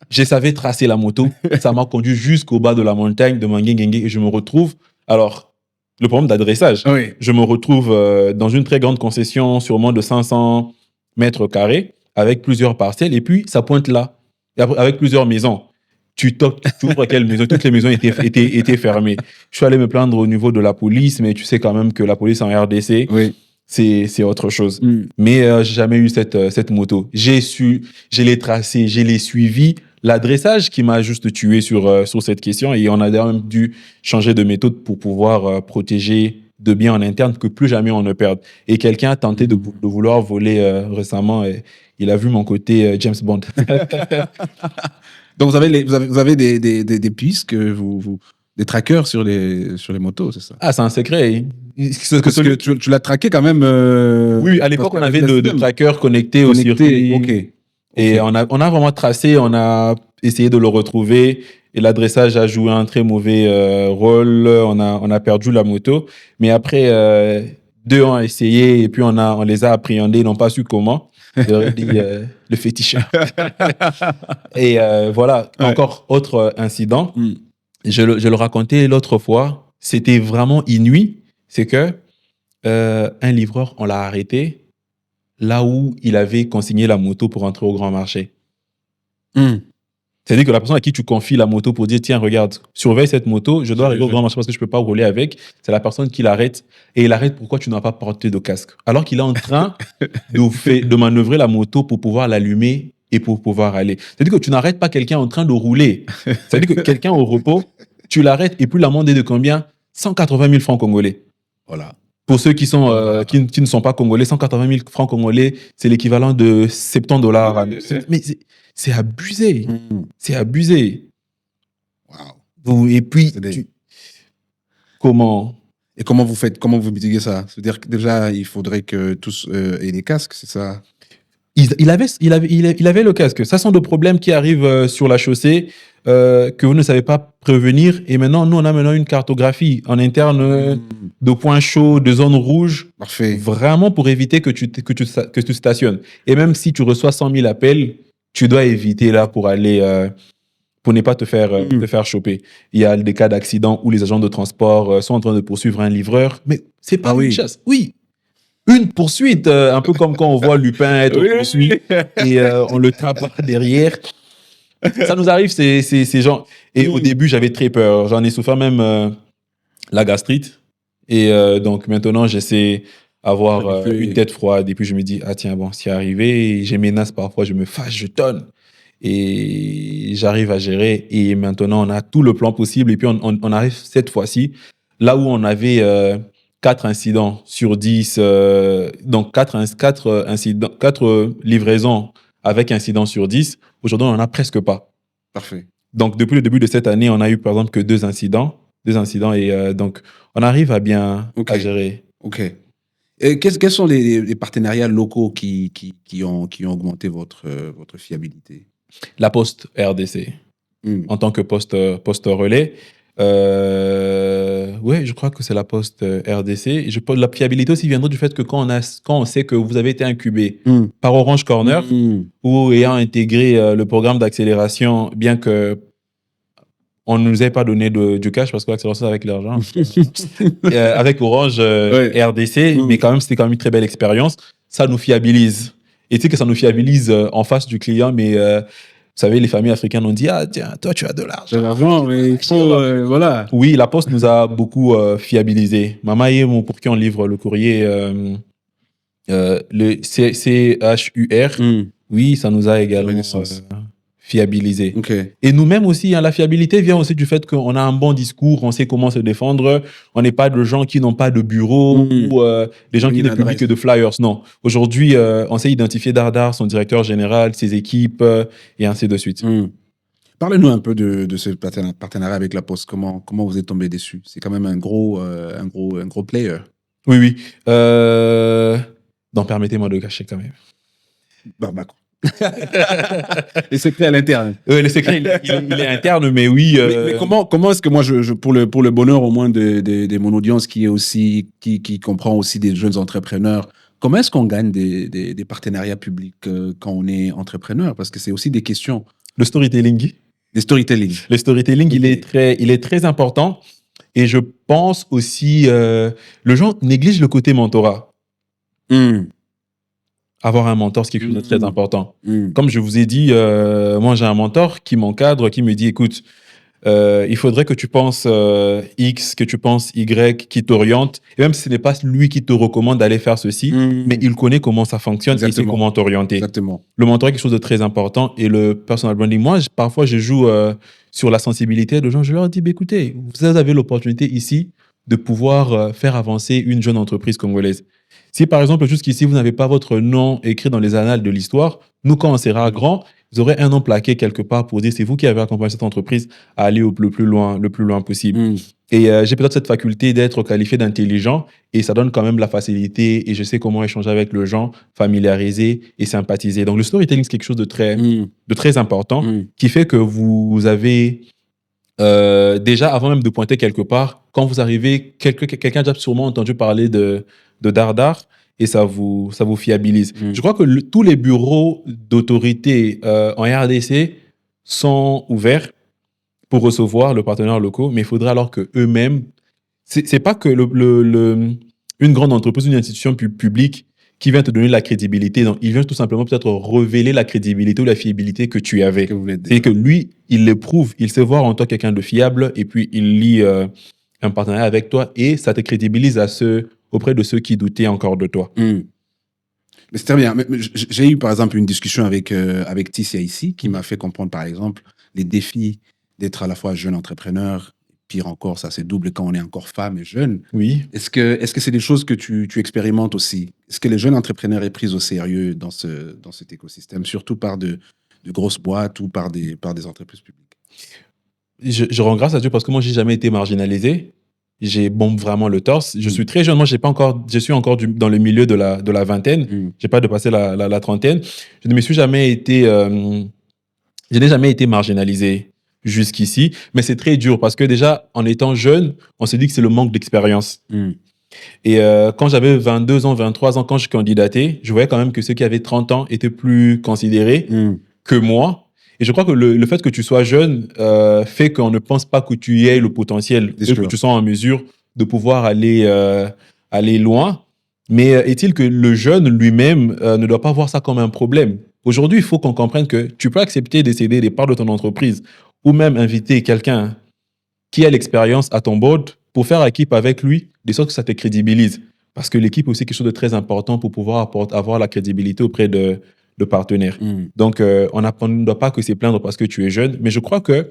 je savais tracer la moto, ça m'a conduit jusqu'au bas de la montagne de Mangengengue et je me retrouve, alors, le problème d'adressage, je me retrouve dans une très grande concession, sûrement de 500 mètres carrés, avec plusieurs parcelles, et puis ça pointe là, avec plusieurs maisons. Tu toques, tu ouvres quelle maison? Toutes les maisons étaient fermées. Je suis allé me plaindre au niveau de la police, mais tu sais quand même que la police en RDC, c'est autre chose. Mais j'ai jamais eu cette moto. Je l'ai tracée, je l'ai suivie. L'adressage qui m'a juste tué sur cette question, et on a d'ailleurs même dû changer de méthode pour pouvoir protéger de biens en interne que plus jamais on ne perde. Et quelqu'un a tenté de vouloir voler récemment. Et il a vu mon côté James Bond. Donc, vous avez des pistes des trackers sur les motos, c'est ça? Ah, c'est un secret. Parce que tu l'as traqué quand même. Oui, à l'époque, on avait de trackers connectés au circuit. Ok. Et on a vraiment tracé, on a essayé de le retrouver. Et l'adressage a joué un très mauvais rôle. On a perdu la moto. Mais après, 2 ont essayé et puis on les a appréhendés. Ils n'ont pas su comment. J'aurais dit le féticheur. Et voilà, encore autre incident. Je le racontais l'autre fois. C'était vraiment inouï. C'est que un livreur, on l'a arrêté là où il avait consigné la moto pour entrer au grand marché. C'est-à-dire que la personne à qui tu confies la moto pour dire tiens, regarde, surveille cette moto, je dois arriver au grand marché parce que je ne peux pas rouler avec. C'est la personne qui l'arrête. Et il arrête pourquoi tu n'as pas porté de casque. Alors qu'il est en train de manœuvrer la moto pour pouvoir l'allumer et pour pouvoir aller. C'est-à-dire que tu n'arrêtes pas quelqu'un en train de rouler. C'est-à-dire que quelqu'un au repos, tu l'arrêtes et puis l'amende est de combien? 180 000 francs congolais. Voilà. Pour ceux qui ne sont pas congolais, 180 000 francs congolais, c'est l'équivalent de $70. Mais c'est abusé. C'est abusé. Wow. Et puis, comment? Et comment vous faites? Comment vous mitiguez ça? C'est-à-dire que déjà, il faudrait que tous aient des casques, c'est ça? Il avait le casque. Ça sont des problèmes qui arrivent sur la chaussée que vous ne savez pas prévenir. Et maintenant, nous, on a maintenant une cartographie en interne de points chauds, de zones rouges. Parfait. Vraiment pour éviter que tu stationnes. Et même si tu reçois 100 000 appels, tu dois éviter là pour aller... pour ne pas te faire choper. Il y a des cas d'accident où les agents de transport sont en train de poursuivre un livreur. Mais c'est pas une chasse. Oui. Une poursuite, un peu comme quand on voit Lupin être poursuivi et on le tape derrière. Ça nous arrive, ces gens. Et au début, j'avais très peur. J'en ai souffert même la gastrite. Et donc maintenant, j'essaie d'avoir une tête froide. Et puis je me dis, ah tiens, bon, c'est arrivé. J'ai menace parfois, je me fâche, je tonne. Et j'arrive à gérer. Et maintenant, on a tout le plan possible. Et puis on arrive cette fois-ci, là où on avait 4 incidents sur 10, donc 4 livraisons avec incidents sur 10. Aujourd'hui, on n'en a presque pas. Parfait. Donc, depuis le début de cette année, on a eu, par exemple, que 2 incidents. Et donc, on arrive à bien à gérer. OK. Et quels sont les partenariats locaux qui ont augmenté votre fiabilité? La Poste RDC, en tant que poste relais. Oui, je crois que c'est la Poste RDC. La fiabilité aussi viendra du fait que quand on sait que vous avez été incubé par Orange Corner ou ayant intégré le programme d'accélération, bien que on ne nous ait pas donné du cash parce que l'accélération c'est avec l'argent, avec Orange RDC, mais quand même, c'était quand même une très belle expérience. Ça nous fiabilise. Et tu sais que ça nous fiabilise en face du client, mais... vous savez, les familles africaines ont dit « Ah, tiens, toi, tu as de l'argent. » De l'argent, mais il faut... voilà. Oui, la Poste nous a beaucoup fiabilisé. Maman et moi, pour qui on livre le courrier, le CHUR, oui, ça nous a également fiabilisé. Okay. Et nous-mêmes aussi, la fiabilité vient aussi du fait qu'on a un bon discours, on sait comment se défendre, on n'est pas de gens qui n'ont pas de bureau ou des gens qui ne publient que de flyers. Non. Aujourd'hui, on sait identifier Dardar, son directeur général, ses équipes et ainsi de suite. Parlez-nous un peu de ce partenariat avec la Poste. Comment vous êtes tombé dessus? C'est quand même un gros player. Oui. Donc, permettez-moi de cacher quand même. D'accord. Les secrets à l'interne. Le secret, il est interne, mais oui. Mais comment est-ce que moi, pour le bonheur au moins de mon audience qui est aussi qui comprend aussi des jeunes entrepreneurs, comment est-ce qu'on gagne des partenariats publics quand on est entrepreneur? Parce que c'est aussi des questions. Le storytelling. Le storytelling. Le storytelling, okay. il est très important. Et je pense aussi, les gens négligent le côté mentorat. Avoir un mentor, c'est quelque chose de très important. Comme je vous ai dit, moi, j'ai un mentor qui m'encadre, qui me dit, écoute, il faudrait que tu penses X, que tu penses Y, qui t'oriente. Et même si ce n'est pas lui qui te recommande d'aller faire ceci, mais il connaît comment ça fonctionne et il sait comment t'orienter. Exactement. Le mentorat est quelque chose de très important. Et le personal branding, moi, parfois, je joue sur la sensibilité de gens. Je leur dis, écoutez, vous avez l'opportunité ici de pouvoir faire avancer une jeune entreprise congolaise. Si par exemple, jusqu'ici, vous n'avez pas votre nom écrit dans les annales de l'histoire, nous, quand on sera grand, vous aurez un nom plaqué quelque part pour dire c'est vous qui avez accompagné cette entreprise à aller le plus loin possible. Et j'ai peut-être cette faculté d'être qualifié d'intelligent et ça donne quand même la facilité et je sais comment échanger avec les gens, familiariser et sympathiser. Donc le storytelling, c'est quelque chose de très important qui fait que vous avez déjà, avant même de pointer quelque part, quand vous arrivez, quelqu'un a déjà sûrement entendu parler de Dardar et ça vous fiabilise. Je crois que tous les bureaux d'autorité en RDC sont ouverts pour recevoir le partenaire locaux, mais il faudrait alors que eux-mêmes, c'est pas que une grande entreprise, une institution publique qui vient te donner la crédibilité. Donc, il vient tout simplement peut-être révéler la crédibilité ou la fiabilité que tu avais. C'est que lui, il l'éprouve, il sait voir en toi quelqu'un de fiable et puis il lie un partenariat avec toi et ça te crédibilise auprès de ceux qui doutaient encore de toi. Mais c'est très bien. J'ai eu, par exemple, une discussion avec Tissia ici qui m'a fait comprendre, par exemple, les défis d'être à la fois jeune entrepreneur. Pire encore, ça c'est double quand on est encore femme et jeune. Oui. Est-ce que c'est des choses que tu expérimentes aussi? Est-ce que les jeunes entrepreneurs sont pris au sérieux dans cet écosystème, surtout par de grosses boîtes ou par des entreprises publiques? Je rends grâce à Dieu parce que moi, j'ai jamais été marginalisé. J'ai vraiment le torse. Je suis très jeune. Moi, je suis encore dans le milieu de la vingtaine. J'ai pas dépassé la trentaine. Je n'ai jamais été marginalisé jusqu'ici, mais c'est très dur parce que déjà, en étant jeune, on se dit que c'est le manque d'expérience. Et quand j'avais 22 ans, 23 ans, quand je candidatais, je voyais quand même que ceux qui avaient 30 ans étaient plus considérés que moi. Et je crois que le fait que tu sois jeune fait qu'on ne pense pas que tu aies le potentiel et que tu sois en mesure de pouvoir aller loin. Mais est-il que le jeune lui-même ne doit pas voir ça comme un problème? Aujourd'hui, il faut qu'on comprenne que tu peux accepter de céder des parts de ton entreprise ou même inviter quelqu'un qui a l'expérience à ton board pour faire équipe avec lui, de sorte que ça te crédibilise. Parce que l'équipe est aussi quelque chose de très important pour pouvoir avoir la crédibilité auprès de partenaires. Donc, on ne doit pas que se plaindre parce que tu es jeune. Mais je crois que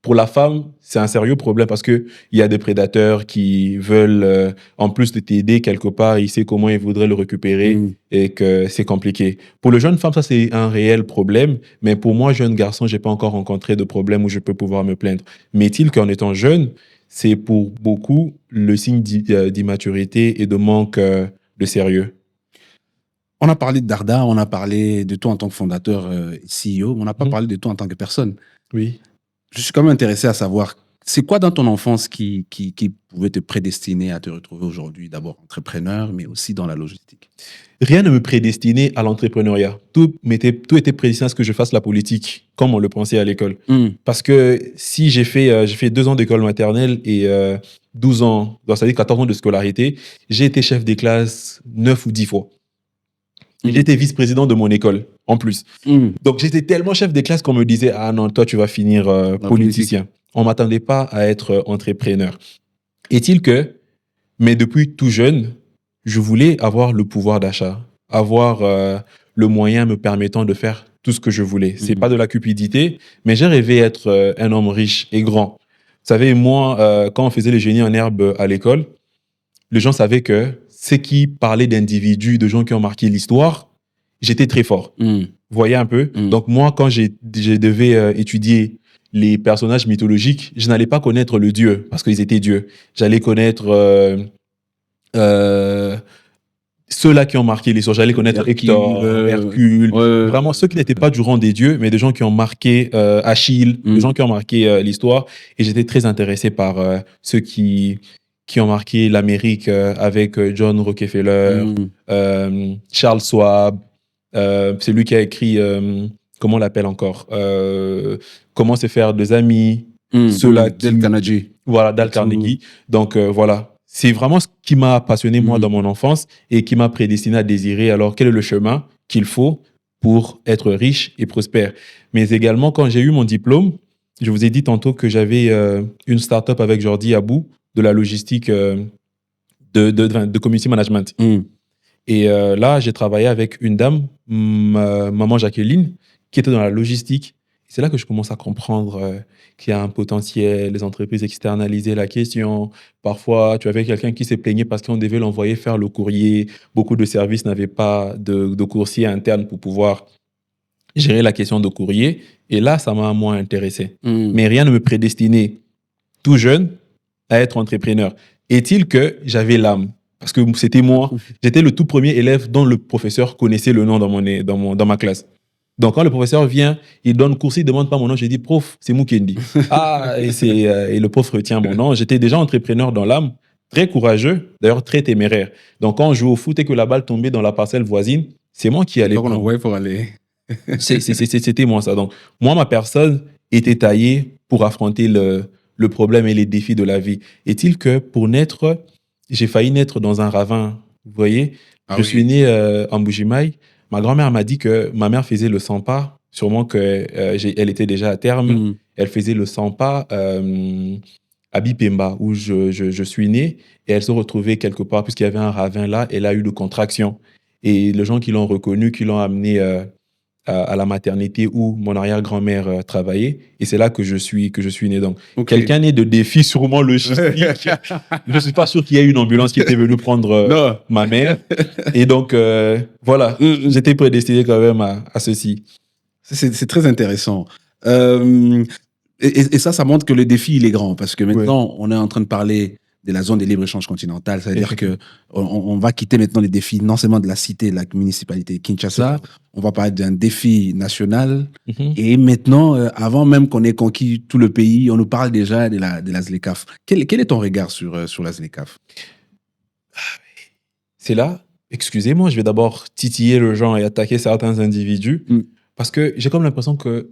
pour la femme, c'est un sérieux problème parce qu'il y a des prédateurs qui veulent, en plus de t'aider quelque part, ils savent comment ils voudraient le récupérer et que c'est compliqué. Pour le jeune femme, ça, c'est un réel problème. Mais pour moi, jeune garçon, je n'ai pas encore rencontré de problème où je peux pouvoir me plaindre. Mais est-il qu'en étant jeune, c'est pour beaucoup le signe d'immaturité et de manque de sérieux? On a parlé de Dardar, on a parlé de toi en tant que fondateur CEO, mais on n'a pas parlé de toi en tant que personne. Oui. Je suis quand même intéressé à savoir, c'est quoi dans ton enfance qui pouvait te prédestiner à te retrouver aujourd'hui, d'abord entrepreneur, mais aussi dans la logistique? Rien ne me prédestinait à l'entrepreneuriat. Tout était prédestiné à ce que je fasse la politique, comme on le pensait à l'école. Parce que si j'ai fait 2 ans d'école maternelle et 12 ans, donc ça veut dire 14 ans de scolarité, j'ai été chef des classes 9 ou 10 fois. J'étais vice-président de mon école, en plus. Donc, j'étais tellement chef des classes qu'on me disait « Ah non, toi, tu vas finir politicien. » On ne m'attendait pas à être entrepreneur. Est-il que, mais depuis tout jeune, je voulais avoir le pouvoir d'achat, avoir le moyen me permettant de faire tout ce que je voulais. Ce n'est pas de la cupidité, mais j'ai rêvé être un homme riche et grand. Vous savez, moi, quand on faisait le génie en herbe à l'école, les gens savaient que ceux qui parlaient d'individus, de gens qui ont marqué l'histoire, j'étais très fort. Vous voyez un peu? Donc moi, quand je devais étudier les personnages mythologiques, je n'allais pas connaître le dieu, parce qu'ils étaient dieux. J'allais connaître ceux-là qui ont marqué l'histoire. J'allais connaître Hector, Hercule, vraiment ceux qui n'étaient pas du rang des dieux, mais des gens qui ont marqué Achille, des gens qui ont marqué l'histoire. Et j'étais très intéressé par ceux qui ont marqué l'Amérique avec John Rockefeller, Charles Schwab, c'est lui qui a écrit, comment on l'appelle encore, Comment se faire des amis, ceux-là Dale Carnegie. Voilà, Dale Carnegie. Donc voilà, c'est vraiment ce qui m'a passionné moi dans mon enfance et qui m'a prédestiné à désirer alors quel est le chemin qu'il faut pour être riche et prospère. Mais également, quand j'ai eu mon diplôme, je vous ai dit tantôt que j'avais une start-up avec Jordi Abou, de la logistique de community management. Et là, j'ai travaillé avec une dame, maman Jacqueline, qui était dans la logistique C'est là que je commence à comprendre qu'il y a un potentiel, les entreprises externalisaient la question. Parfois, tu avais quelqu'un qui s'est plaigné parce qu'on devait l'envoyer faire le courrier. Beaucoup de services n'avaient pas de coursier interne pour pouvoir gérer la question de courrier. Et là, ça m'a moins intéressé. Mais rien ne me prédestinait, tout jeune, à être entrepreneur. Est-il que j'avais l'âme? Parce que c'était moi. J'étais le tout premier élève dont le professeur connaissait le nom dans ma classe. Donc, quand le professeur vient, il donne cours, il ne demande pas mon nom, je dis, prof, c'est Mukendi. Et le prof retient mon nom. J'étais déjà entrepreneur dans l'âme, très courageux, d'ailleurs très téméraire. Donc, quand on jouait au foot et que la balle tombait dans la parcelle voisine, c'est moi qui allais Donc, on prendre. envoyait pour aller. C'était moi ça. Donc, moi, ma personne était taillée pour affronter le problème et les défis de la vie. Est-il que pour naître, j'ai failli naître dans un ravin, vous voyez? Je suis né en Bujimaï. Ma grand-mère m'a dit que ma mère faisait le 100 pas, sûrement qu'elle était déjà à terme. Elle faisait le 100 pas à Bipemba, où je suis né, et elle se retrouvait quelque part, puisqu'il y avait un ravin là, elle a eu de contractions. Et les gens qui l'ont reconnue, qui l'ont amenée à la maternité où mon arrière-grand-mère travaillait, et c'est là que je suis né. Donc, quelqu'un né de défi sûrement logistique. Je ne suis pas sûr qu'il y ait une ambulance qui était venue prendre ma mère. Et donc, voilà, j'étais prédestiné quand même à ceci. C'est très intéressant. Et ça montre que le défi, il est grand, parce que maintenant, on est en train de parler de la zone de libre-échange continentale. Ça veut dire qu'on va quitter maintenant les défis, non seulement de la cité, de la municipalité de Kinshasa, on va parler d'un défi national. Et maintenant, avant même qu'on ait conquis tout le pays, on nous parle déjà de la ZLECAf. Quel est ton regard sur la ZLECAf? C'est là, excusez-moi, je vais d'abord titiller le genre et attaquer certains individus, parce que j'ai comme l'impression que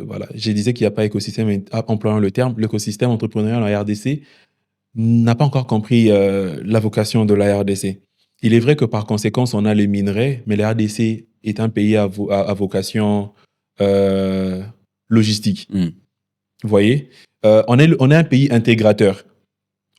voilà, je disais qu'il n'y a pas écosystème, employant le terme, l'écosystème entrepreneurial en RDC n'a pas encore compris la vocation de la RDC. Il est vrai que par conséquent, on a les minerais, mais la RDC est un pays à vocation logistique. Vous voyez, on est un pays intégrateur.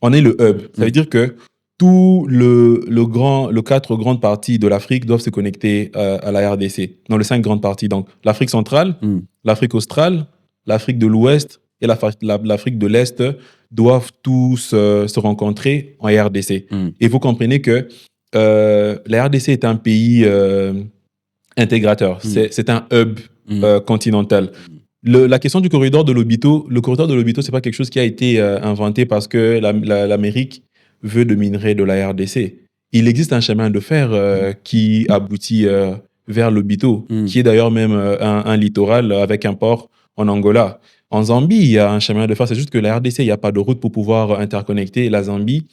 On est le hub. Ça veut dire que tous les 4 grandes parties de l'Afrique doivent se connecter à la RDC. Dans les 5 grandes parties. Donc, l'Afrique centrale, l'Afrique australe, l'Afrique de l'Ouest et l'Afrique de l'Est doivent tous se rencontrer en RDC. Et vous comprenez que la RDC est un pays intégrateur. C'est un hub continental. La question du corridor de Lobito, le corridor de Lobito, c'est pas quelque chose qui a été inventé parce que l'Amérique veut de minerais de la RDC. Il existe un chemin de fer qui aboutit vers Lobito, qui est d'ailleurs même un littoral avec un port en Angola. En Zambie, il y a un chemin de fer. C'est juste que la RDC, il n'y a pas de route pour pouvoir interconnecter la Zambie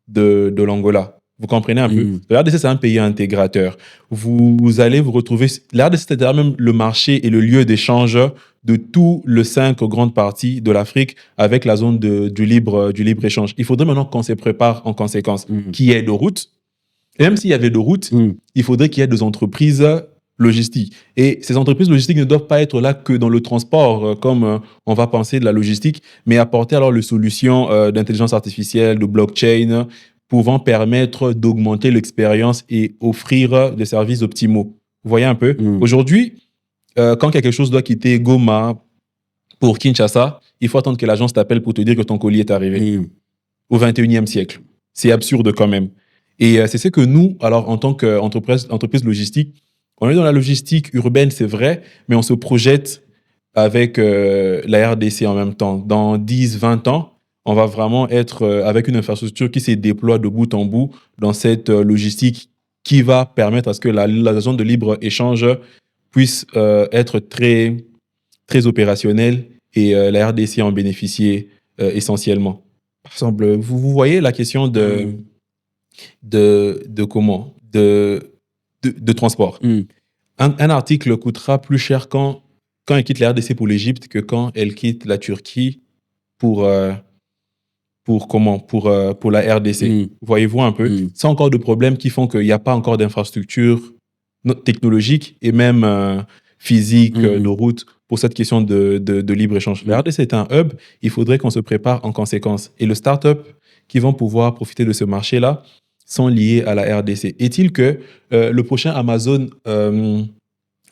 de l'Angola. Vous comprenez un peu? La RDC, c'est un pays intégrateur. Vous allez vous retrouver... La RDC, c'est d'ailleurs même le marché et le lieu d'échange de tous les 5 grandes parties de l'Afrique avec la zone du libre-échange. Il faudrait maintenant qu'on se prépare en conséquence, qu'il y ait de routes. Et même s'il y avait de routes, il faudrait qu'il y ait des entreprises logistiques. Et ces entreprises logistiques ne doivent pas être là que dans le transport, comme on va penser de la logistique, mais apporter alors les solutions d'intelligence artificielle, de blockchain, pouvant permettre d'augmenter l'expérience et offrir des services optimaux. Vous voyez un peu? Aujourd'hui, quand quelque chose doit quitter Goma pour Kinshasa, il faut attendre que l'agence t'appelle pour te dire que ton colis est arrivé. Au 21e siècle. C'est absurde quand même. Et c'est ce que nous, alors en tant qu'entreprise logistique, on est dans la logistique urbaine, c'est vrai, mais on se projette avec la RDC en même temps. Dans 10, 20 ans, on va vraiment être avec une infrastructure qui se déploie de bout en bout dans cette logistique qui va permettre à ce que la zone de libre-échange puisse être très, très opérationnelle et la RDC en bénéficier essentiellement. Par exemple, vous voyez la question de transport. Un article coûtera plus cher quand elle quitte la RDC pour l'Égypte que quand elle quitte la Turquie pour la RDC. Voyez-vous un peu? C'est encore des problèmes qui font qu'il n'y a pas encore d'infrastructure technologique et même physique de route pour cette question de libre-échange. La RDC est un hub, il faudrait qu'on se prépare en conséquence. Et les startups qui vont pouvoir profiter de ce marché-là sont liés à la RDC. Est-il que le prochain Amazon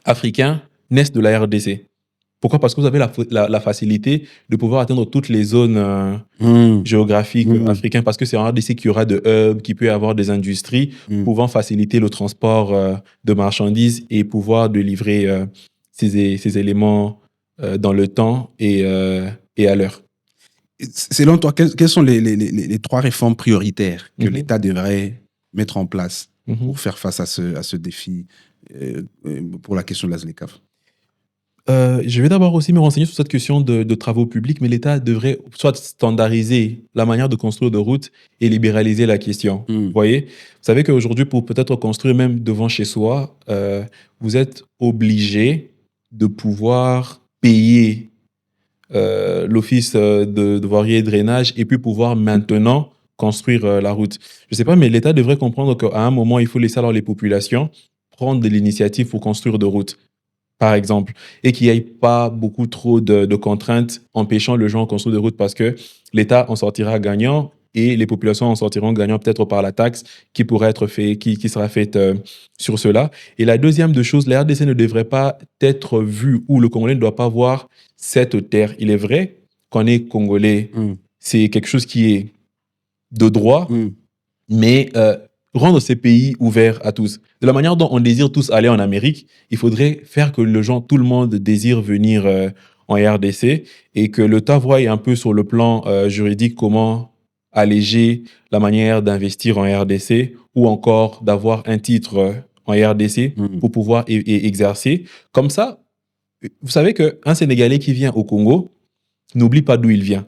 africain naisse de la RDC? Pourquoi? Parce que vous avez la facilité de pouvoir atteindre toutes les zones géographiques africaines, parce que c'est en RDC qu'il y aura de hubs, qu'il peut y avoir des industries pouvant faciliter le transport de marchandises et pouvoir de livrer ces éléments dans le temps et à l'heure. Selon toi, quelles sont les 3 réformes prioritaires que l'État devrait mettre en place pour faire face à ce défi pour la question de la ZLECAf? Je vais d'abord aussi me renseigner sur cette question de travaux publics, mais l'État devrait soit standardiser la manière de construire de routes et libéraliser la question. Vous voyez? Vous savez qu'aujourd'hui, pour peut-être construire même devant chez soi, vous êtes obligé de pouvoir payer l'office de voirie et drainage et puis pouvoir maintenant construire la route. Je ne sais pas, mais l'État devrait comprendre qu'à un moment, il faut laisser alors les populations prendre de l'initiative pour construire de routes, par exemple, et qu'il n'y ait pas beaucoup trop de contraintes empêchant le gens de construire des routes, parce que l'État en sortira gagnant et les populations en sortiront gagnant peut-être par la taxe qui pourrait être faite, qui sera faite sur cela. Et la deuxième de choses, la RDC ne devrait pas être vue, ou le Congolais ne doit pas voir cette terre. Il est vrai qu'on est Congolais, c'est quelque chose qui est de droit, mais rendre ces pays ouverts à tous. De la manière dont on désire tous aller en Amérique, il faudrait faire que tout le monde désire venir en RDC, et que l'État voie un peu sur le plan juridique comment alléger la manière d'investir en RDC, ou encore d'avoir un titre en RDC pour pouvoir exercer. Comme ça, vous savez qu'un Sénégalais qui vient au Congo n'oublie pas d'où il vient.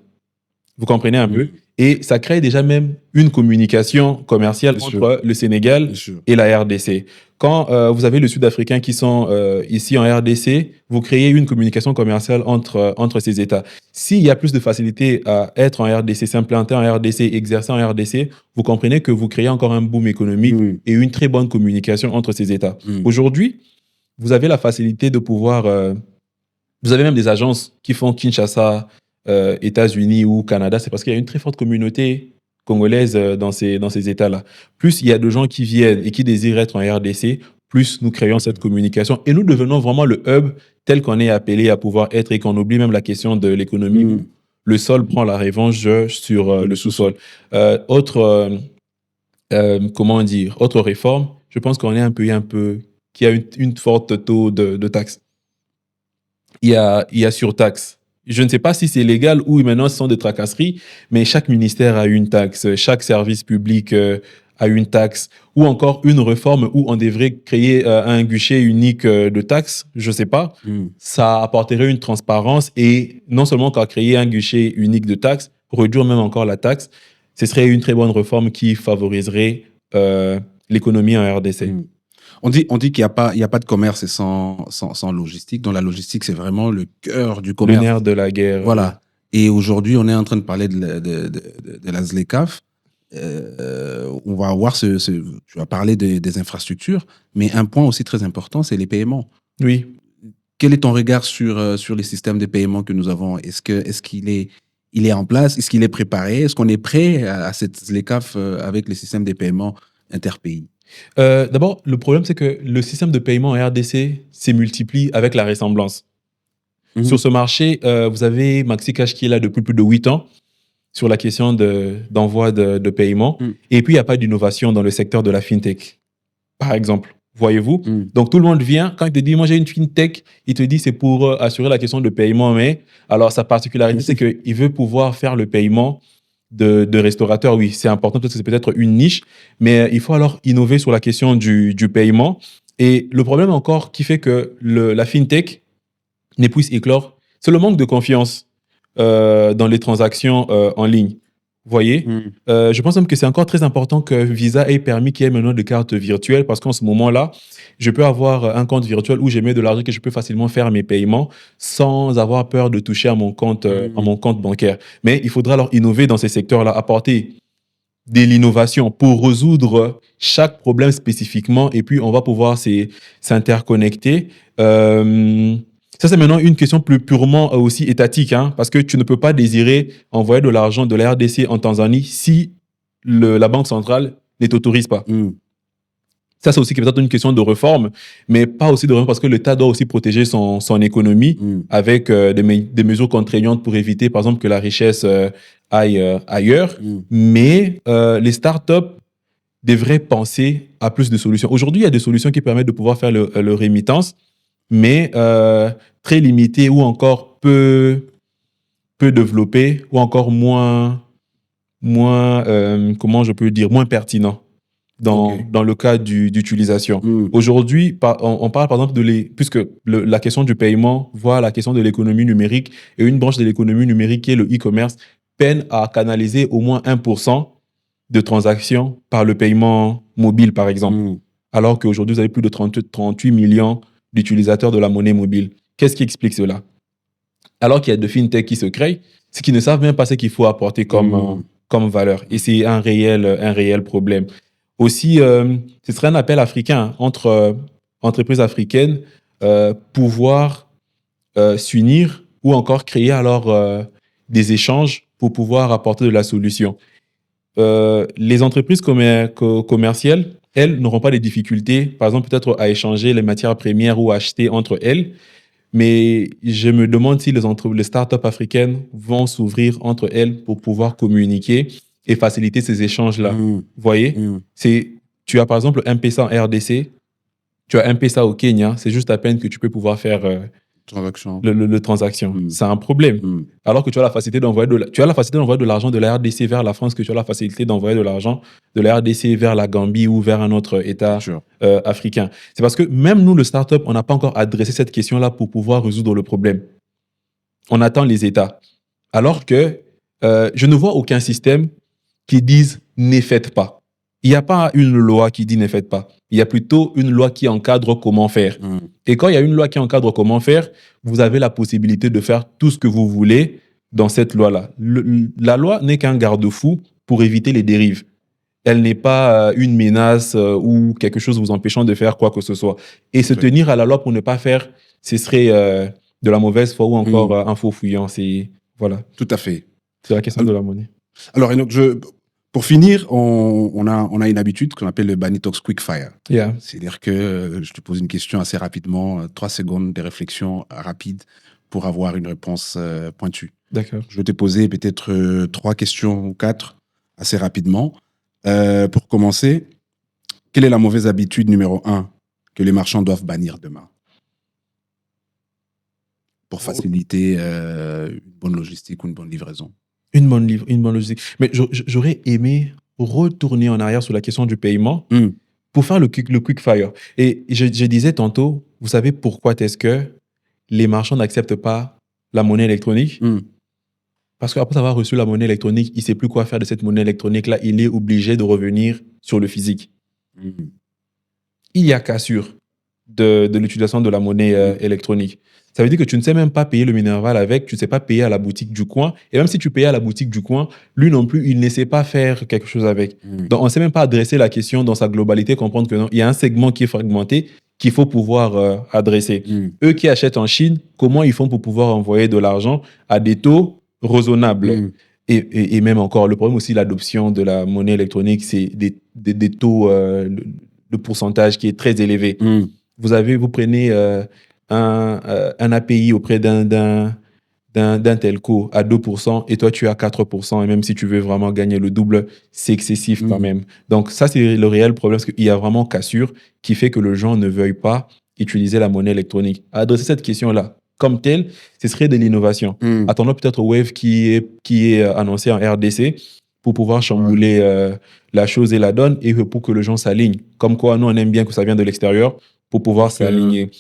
Vous comprenez un peu? Et ça crée déjà même une communication commerciale entre le Sénégal et la RDC. Quand vous avez les Sud-Africains qui sont ici en RDC, vous créez une communication commerciale entre ces États. S'il y a plus de facilité à être en RDC, s'implanter en RDC, exercer en RDC, vous comprenez que vous créez encore un boom économique et une très bonne communication entre ces États. Aujourd'hui, vous avez la facilité de pouvoir... vous avez même des agences qui font Kinshasa, États-Unis ou Canada. C'est parce qu'il y a une très forte communauté congolaise dans ces États-là. Plus il y a de gens qui viennent et qui désirent être en RDC, plus nous créons cette communication. Et nous devenons vraiment le hub tel qu'on est appelé à pouvoir être, et qu'on oublie même la question de l'économie où le sol prend la revanche sur le sous-sol. Autre réforme, je pense qu'on est un pays qui a une forte taux de taxes. Il y a surtaxe. Je ne sais pas si c'est légal ou maintenant ce sont des tracasseries, mais chaque ministère a une taxe, chaque service public a une taxe, ou encore une réforme où on devrait créer un guichet unique de taxes, je ne sais pas. Ça apporterait une transparence, et non seulement qu'à créer un guichet unique de taxes, réduire même encore la taxe, ce serait une très bonne réforme qui favoriserait l'économie en RDC. On dit qu'il n'y a pas de commerce sans logistique. Donc la logistique, c'est vraiment le cœur du commerce. Le nerf de la guerre. Voilà. Et aujourd'hui, on est en train de parler de la ZLECAf. On va avoir tu vas parler des infrastructures, mais un point aussi très important, c'est les paiements. Oui. Quel est ton regard sur les systèmes de paiement que nous avons? Est-ce qu'il est en place? Est-ce qu'il est préparé? Est-ce qu'on est prêt à cette ZLECAf avec les systèmes de paiement interpays? D'abord, le problème, c'est que le système de paiement en RDC se multiplie avec la ressemblance. Sur ce marché, vous avez MaxiCash qui est là depuis plus de 8 ans sur la question d'envoi de paiement. Et puis, il n'y a pas d'innovation dans le secteur de la fintech, par exemple. Voyez-vous? Donc, tout le monde vient. Quand il te dit, moi, j'ai une fintech, il te dit, c'est pour assurer la question de paiement. Mais alors, sa particularité, c'est qu'il veut pouvoir faire le paiement de restaurateurs. Oui, c'est important parce que c'est peut-être une niche, mais il faut alors innover sur la question du paiement. Et le problème encore qui fait que la fintech ne puisse éclore, c'est le manque de confiance dans les transactions en ligne. Vous voyez? Je pense même que c'est encore très important que Visa ait permis qu'il y ait maintenant des cartes virtuelles, parce qu'en ce moment-là, je peux avoir un compte virtuel où j'ai mis de l'argent, que je peux facilement faire mes paiements sans avoir peur de toucher à mon compte bancaire. Mais il faudra alors innover dans ces secteurs-là, apporter de l'innovation pour résoudre chaque problème spécifiquement, et puis on va pouvoir s'interconnecter. Ça, c'est maintenant une question plus purement aussi étatique, hein, parce que tu ne peux pas désirer envoyer de l'argent de la RDC en Tanzanie si la Banque centrale ne t'autorise pas. Ça, c'est aussi peut-être une question de réforme, mais pas aussi de réforme parce que l'État doit aussi protéger son économie avec des mesures contraignantes pour éviter, par exemple, que la richesse aille ailleurs. Mais les startups devraient penser à plus de solutions. Aujourd'hui, il y a des solutions qui permettent de pouvoir faire le rémittance, mais très limitées ou encore peu développées ou encore moins comment je peux dire, moins pertinent dans le cas d'utilisation. Aujourd'hui, on parle par exemple puisque la question du paiement voit la question de l'économie numérique, et une branche de l'économie numérique qui est le e-commerce peine à canaliser au moins 1% de transactions par le paiement mobile, par exemple. Alors qu'aujourd'hui, vous avez plus de 38 millions d'utilisateurs de la monnaie mobile. Qu'est-ce qui explique cela? Alors qu'il y a de fintech qui se créent, c'est qu'ils ne savent même pas ce qu'il faut apporter comme valeur. Et c'est un réel problème. Aussi, ce serait un appel africain entre entreprises africaines, pouvoir s'unir ou encore créer alors des échanges pour pouvoir apporter de la solution. Les entreprises commerciales, elles, n'auront pas de difficultés, par exemple, peut-être à échanger les matières premières ou acheter entre elles. Mais je me demande si les startups africaines vont s'ouvrir entre elles pour pouvoir communiquer et faciliter ces échanges-là. Vous voyez? Tu as par exemple un M-Pesa en RDC, tu as un M-Pesa au Kenya, c'est juste à peine que tu peux pouvoir faire le transaction. C'est un problème. Alors que tu as la facilité d'envoyer de l'argent de la RDC vers la France, que tu as la facilité d'envoyer de l'argent de la RDC vers la Gambie ou vers un autre État africain. C'est parce que même nous, le startup, on n'a pas encore adressé cette question-là pour pouvoir résoudre le problème. On attend les États. Alors que je ne vois aucun système qui dise « ne faites pas ». Il n'y a pas une loi qui dit « ne faites pas ». Il y a plutôt une loi qui encadre comment faire. Et quand il y a une loi qui encadre comment faire, vous avez la possibilité de faire tout ce que vous voulez dans cette loi-là. La loi n'est qu'un garde-fou pour éviter les dérives. Elle n'est pas une menace ou quelque chose vous empêchant de faire quoi que ce soit. Et se tenir à la loi pour ne pas faire, ce serait de la mauvaise foi ou encore un faux fuyant. Voilà. Tout à fait. C'est la question de la monnaie. Alors, Enoch, pour finir, on a une habitude qu'on appelle le Banny Talks Quickfire. Yeah. C'est-à-dire que je te pose une question assez rapidement, 3 secondes de réflexion rapide pour avoir une réponse pointue. D'accord. Je vais te poser peut-être 3 questions ou 4 assez rapidement. Pour commencer, quelle est la mauvaise habitude numéro 1 que les marchands doivent bannir demain pour faciliter une bonne logistique ou une bonne livraison? Une bonne logistique. Mais j'aurais aimé retourner en arrière sur la question du paiement pour faire le quick fire. Et je disais tantôt, vous savez pourquoi est-ce que les marchands n'acceptent pas la monnaie électronique? Parce qu'après avoir reçu la monnaie électronique, il ne sait plus quoi faire de cette monnaie électronique-là. Il est obligé de revenir sur le physique. Il y a cassure de l'utilisation de la monnaie électronique. Ça veut dire que tu ne sais même pas payer le Minerval avec, tu ne sais pas payer à la boutique du coin. Et même si tu payes à la boutique du coin, lui non plus, il ne sait pas faire quelque chose avec. Donc, on ne sait même pas adresser la question dans sa globalité, comprendre que non, il y a un segment qui est fragmenté qu'il faut pouvoir adresser. Eux qui achètent en Chine, comment ils font pour pouvoir envoyer de l'argent à des taux raisonnables? Et même encore, le problème aussi, l'adoption de la monnaie électronique, c'est des taux de pourcentage qui est très élevé. Vous prenez un API auprès d'un telco à 2% et toi tu as 4%, et même si tu veux vraiment gagner le double, c'est excessif quand même. Donc ça, c'est le réel problème, parce qu'il y a vraiment cassure qui fait que les gens ne veuillent pas utiliser la monnaie électronique. Adresser cette question-là comme telle, ce serait de l'innovation. Attendons peut-être Wave qui est annoncé en RDC pour pouvoir chambouler la chose et la donne, et pour que les gens s'alignent. Comme quoi, nous, on aime bien que ça vienne de l'extérieur pour pouvoir s'aligner.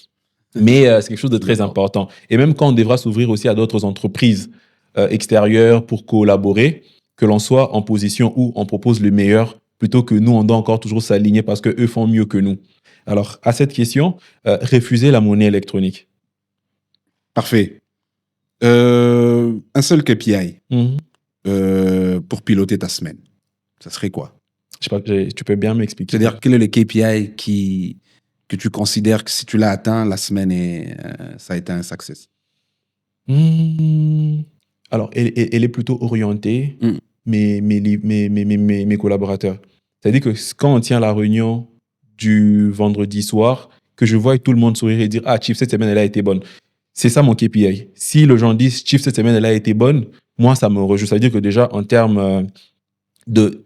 Mais c'est quelque chose de très important. Et même quand on devra s'ouvrir aussi à d'autres entreprises extérieures pour collaborer, que l'on soit en position où on propose le meilleur, plutôt que nous, on doit encore toujours s'aligner parce qu'eux font mieux que nous. Alors, à cette question, refuser la monnaie électronique. Parfait. Un seul KPI pour piloter ta semaine, ça serait quoi? Je sais pas, tu peux bien m'expliquer. C'est-à-dire, quel est le KPI que tu considères que si tu l'as atteint, la semaine, ça a été un success? Alors, elle est plutôt orientée, mes collaborateurs. C'est-à-dire que quand on tient la réunion du vendredi soir, que je vois tout le monde sourire et dire « Ah, Chief, cette semaine, elle a été bonne ». C'est ça mon KPI. Si les gens disent « Chief, cette semaine, elle a été bonne », moi, ça me réjouit. Ça veut dire que déjà, en termes de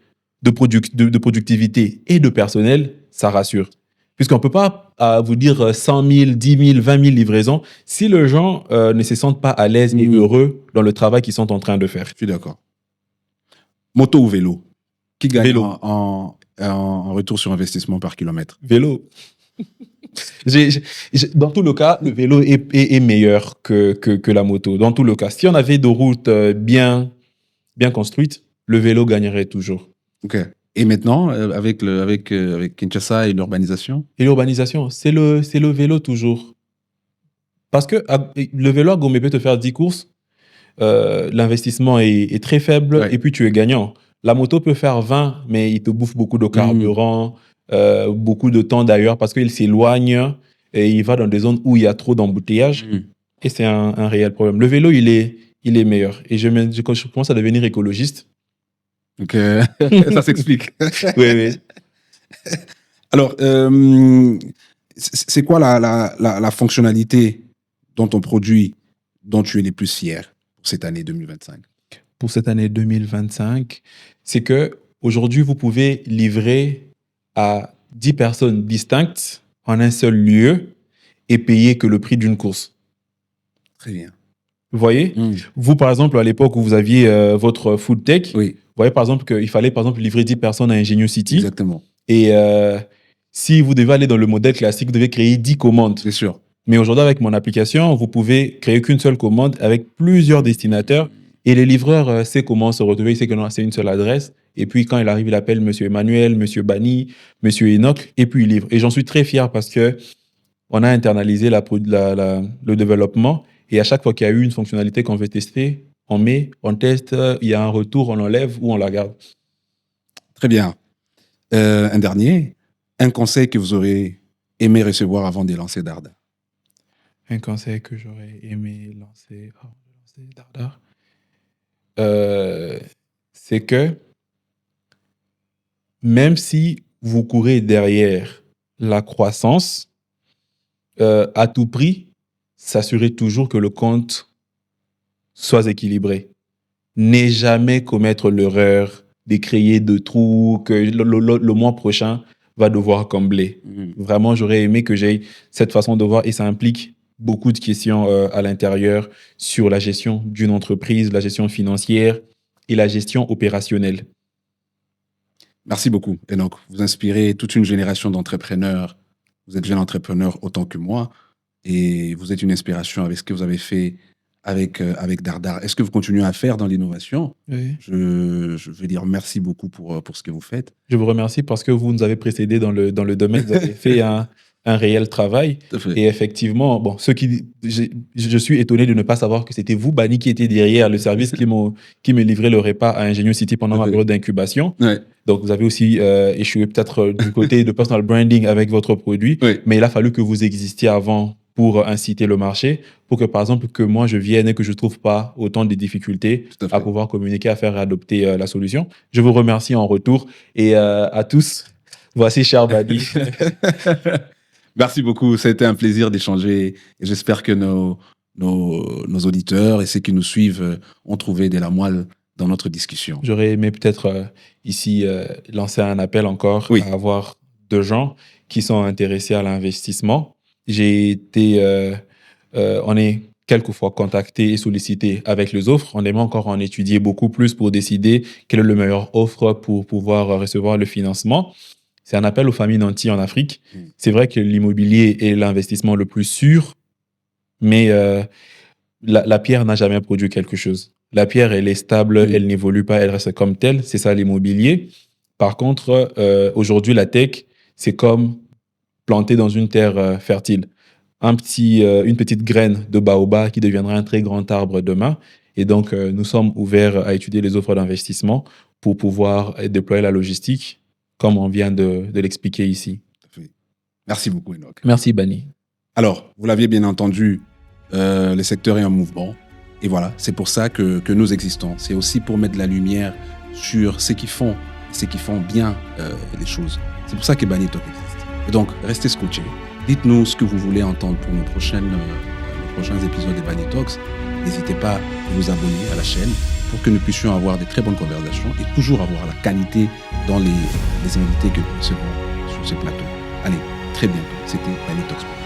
productivité et de personnel, ça rassure. Puisqu'on ne peut pas vous dire 100 000, 10 000, 20 000 livraisons si les gens ne se sentent pas à l'aise et heureux dans le travail qu'ils sont en train de faire. Je suis d'accord. Moto ou vélo? Qui gagne Vélo. en retour sur investissement par kilomètre? Vélo. Dans tout le cas, le vélo est meilleur que la moto. Dans tout le cas, si on avait des routes bien construites, le vélo gagnerait toujours. Ok. Et maintenant, avec Kinshasa et l'urbanisation? Et l'urbanisation, c'est le vélo toujours. Parce que le vélo à Gombe peut te faire 10 courses, l'investissement est très faible, Ouais. et puis tu es gagnant. La moto peut faire 20, mais il te bouffe beaucoup de carburant, beaucoup de temps d'ailleurs, parce qu'il s'éloigne et il va dans des zones où il y a trop d'embouteillages. Et c'est un réel problème. Le vélo, il est meilleur. Et je commence à devenir écologiste. Donc, ça s'explique. Oui. Alors, c'est quoi la fonctionnalité dans ton produit dont tu es le plus fier pour cette année 2025? Pour cette année 2025, c'est que aujourd'hui, vous pouvez livrer à 10 personnes distinctes en un seul lieu et payer que le prix d'une course. Très bien. Vous voyez? Vous, par exemple, à l'époque où vous aviez votre food tech, Oui, vous voyez, par exemple, qu'il fallait, par exemple, livrer 10 personnes à Ingenieux City. exactement. Et si vous devez aller dans le modèle classique, vous devez créer 10 commandes. C'est sûr. Mais aujourd'hui, avec mon application, vous pouvez créer qu'une seule commande avec plusieurs destinataires. Et les livreurs sait comment se retrouver, il sait que non, c'est une seule adresse. Et puis, quand il arrive, il appelle Monsieur Emmanuel, Monsieur Bani, Monsieur Enoch, et puis il livre. Et j'en suis très fier parce que on a internalisé le développement. Et à chaque fois qu'il y a eu une fonctionnalité qu'on veut tester, on met, on teste, il y a un retour, on l'enlève ou on la garde. Très bien. Un dernier, un conseil que vous aurez aimé recevoir avant de lancer Darda? Un conseil que j'aurais aimé lancer Darda, c'est que même si vous courez derrière la croissance, à tout prix, s'assurer toujours que le compte soit équilibré. Ne jamais commettre l'erreur de créer de trous que le mois prochain va devoir combler. Vraiment, j'aurais aimé que j'aie cette façon de voir, et ça implique beaucoup de questions à l'intérieur sur la gestion d'une entreprise, la gestion financière et la gestion opérationnelle. Merci beaucoup, Enoch. Vous inspirez toute une génération d'entrepreneurs. Vous êtes jeune entrepreneur autant que moi et vous êtes une inspiration avec ce que vous avez fait avec Dardar. Est-ce que vous continuez à faire dans l'innovation? Oui. Je veux dire merci beaucoup pour ce que vous faites. Je vous remercie parce que vous nous avez précédés dans le domaine. Vous avez fait un réel travail. Tout à fait. Et effectivement, bon, je suis étonné de ne pas savoir que c'était vous, Bani, qui était derrière le service qui me livrait le repas à Ingenieux City pendant ma période d'incubation. Ouais. Donc, vous avez aussi échoué peut-être du côté de personal branding avec votre produit, Oui. mais il a fallu que vous existiez avant pour inciter le marché, pour que, par exemple, que moi, je vienne et que je ne trouve pas autant de difficultés Tout à fait. à pouvoir communiquer, à faire adopter la solution. Je vous remercie en retour. Et à tous, voici cher Bani. Merci beaucoup. C'était un plaisir d'échanger et j'espère que nos auditeurs et ceux qui nous suivent ont trouvé de la moelle dans notre discussion. J'aurais aimé peut-être ici lancer un appel encore Oui. à avoir de gens qui sont intéressés à l'investissement. J'ai été, on est quelquefois contacté et sollicité avec les offres. On aimerait encore en étudier beaucoup plus pour décider quelle est la meilleure offre pour pouvoir recevoir le financement. C'est un appel aux familles nantis en Afrique. C'est vrai que l'immobilier est l'investissement le plus sûr, mais la pierre n'a jamais produit quelque chose. La pierre, elle est stable, elle n'évolue pas, elle reste comme telle. C'est ça l'immobilier. Par contre, aujourd'hui, la tech, c'est comme planter dans une terre fertile. Une petite graine de baobab qui deviendra un très grand arbre demain. Et donc, nous sommes ouverts à étudier les offres d'investissement pour pouvoir déployer la logistique, comme on vient de l'expliquer ici. Merci beaucoup, Enoch. Merci, Bani. Alors, vous l'aviez bien entendu, le secteur est en mouvement. Et voilà, c'est pour ça que nous existons. C'est aussi pour mettre de la lumière sur ceux qui font bien les choses. C'est pour ça que Bani Talk existe. Et donc, restez scotchés. Dites-nous ce que vous voulez entendre pour nos prochains épisodes des Bani Talks. N'hésitez pas à vous abonner à la chaîne pour que nous puissions avoir des très bonnes conversations et toujours avoir la qualité dans les invités que nous recevons sur ce plateau. Allez, très bientôt. C'était Bani Talks.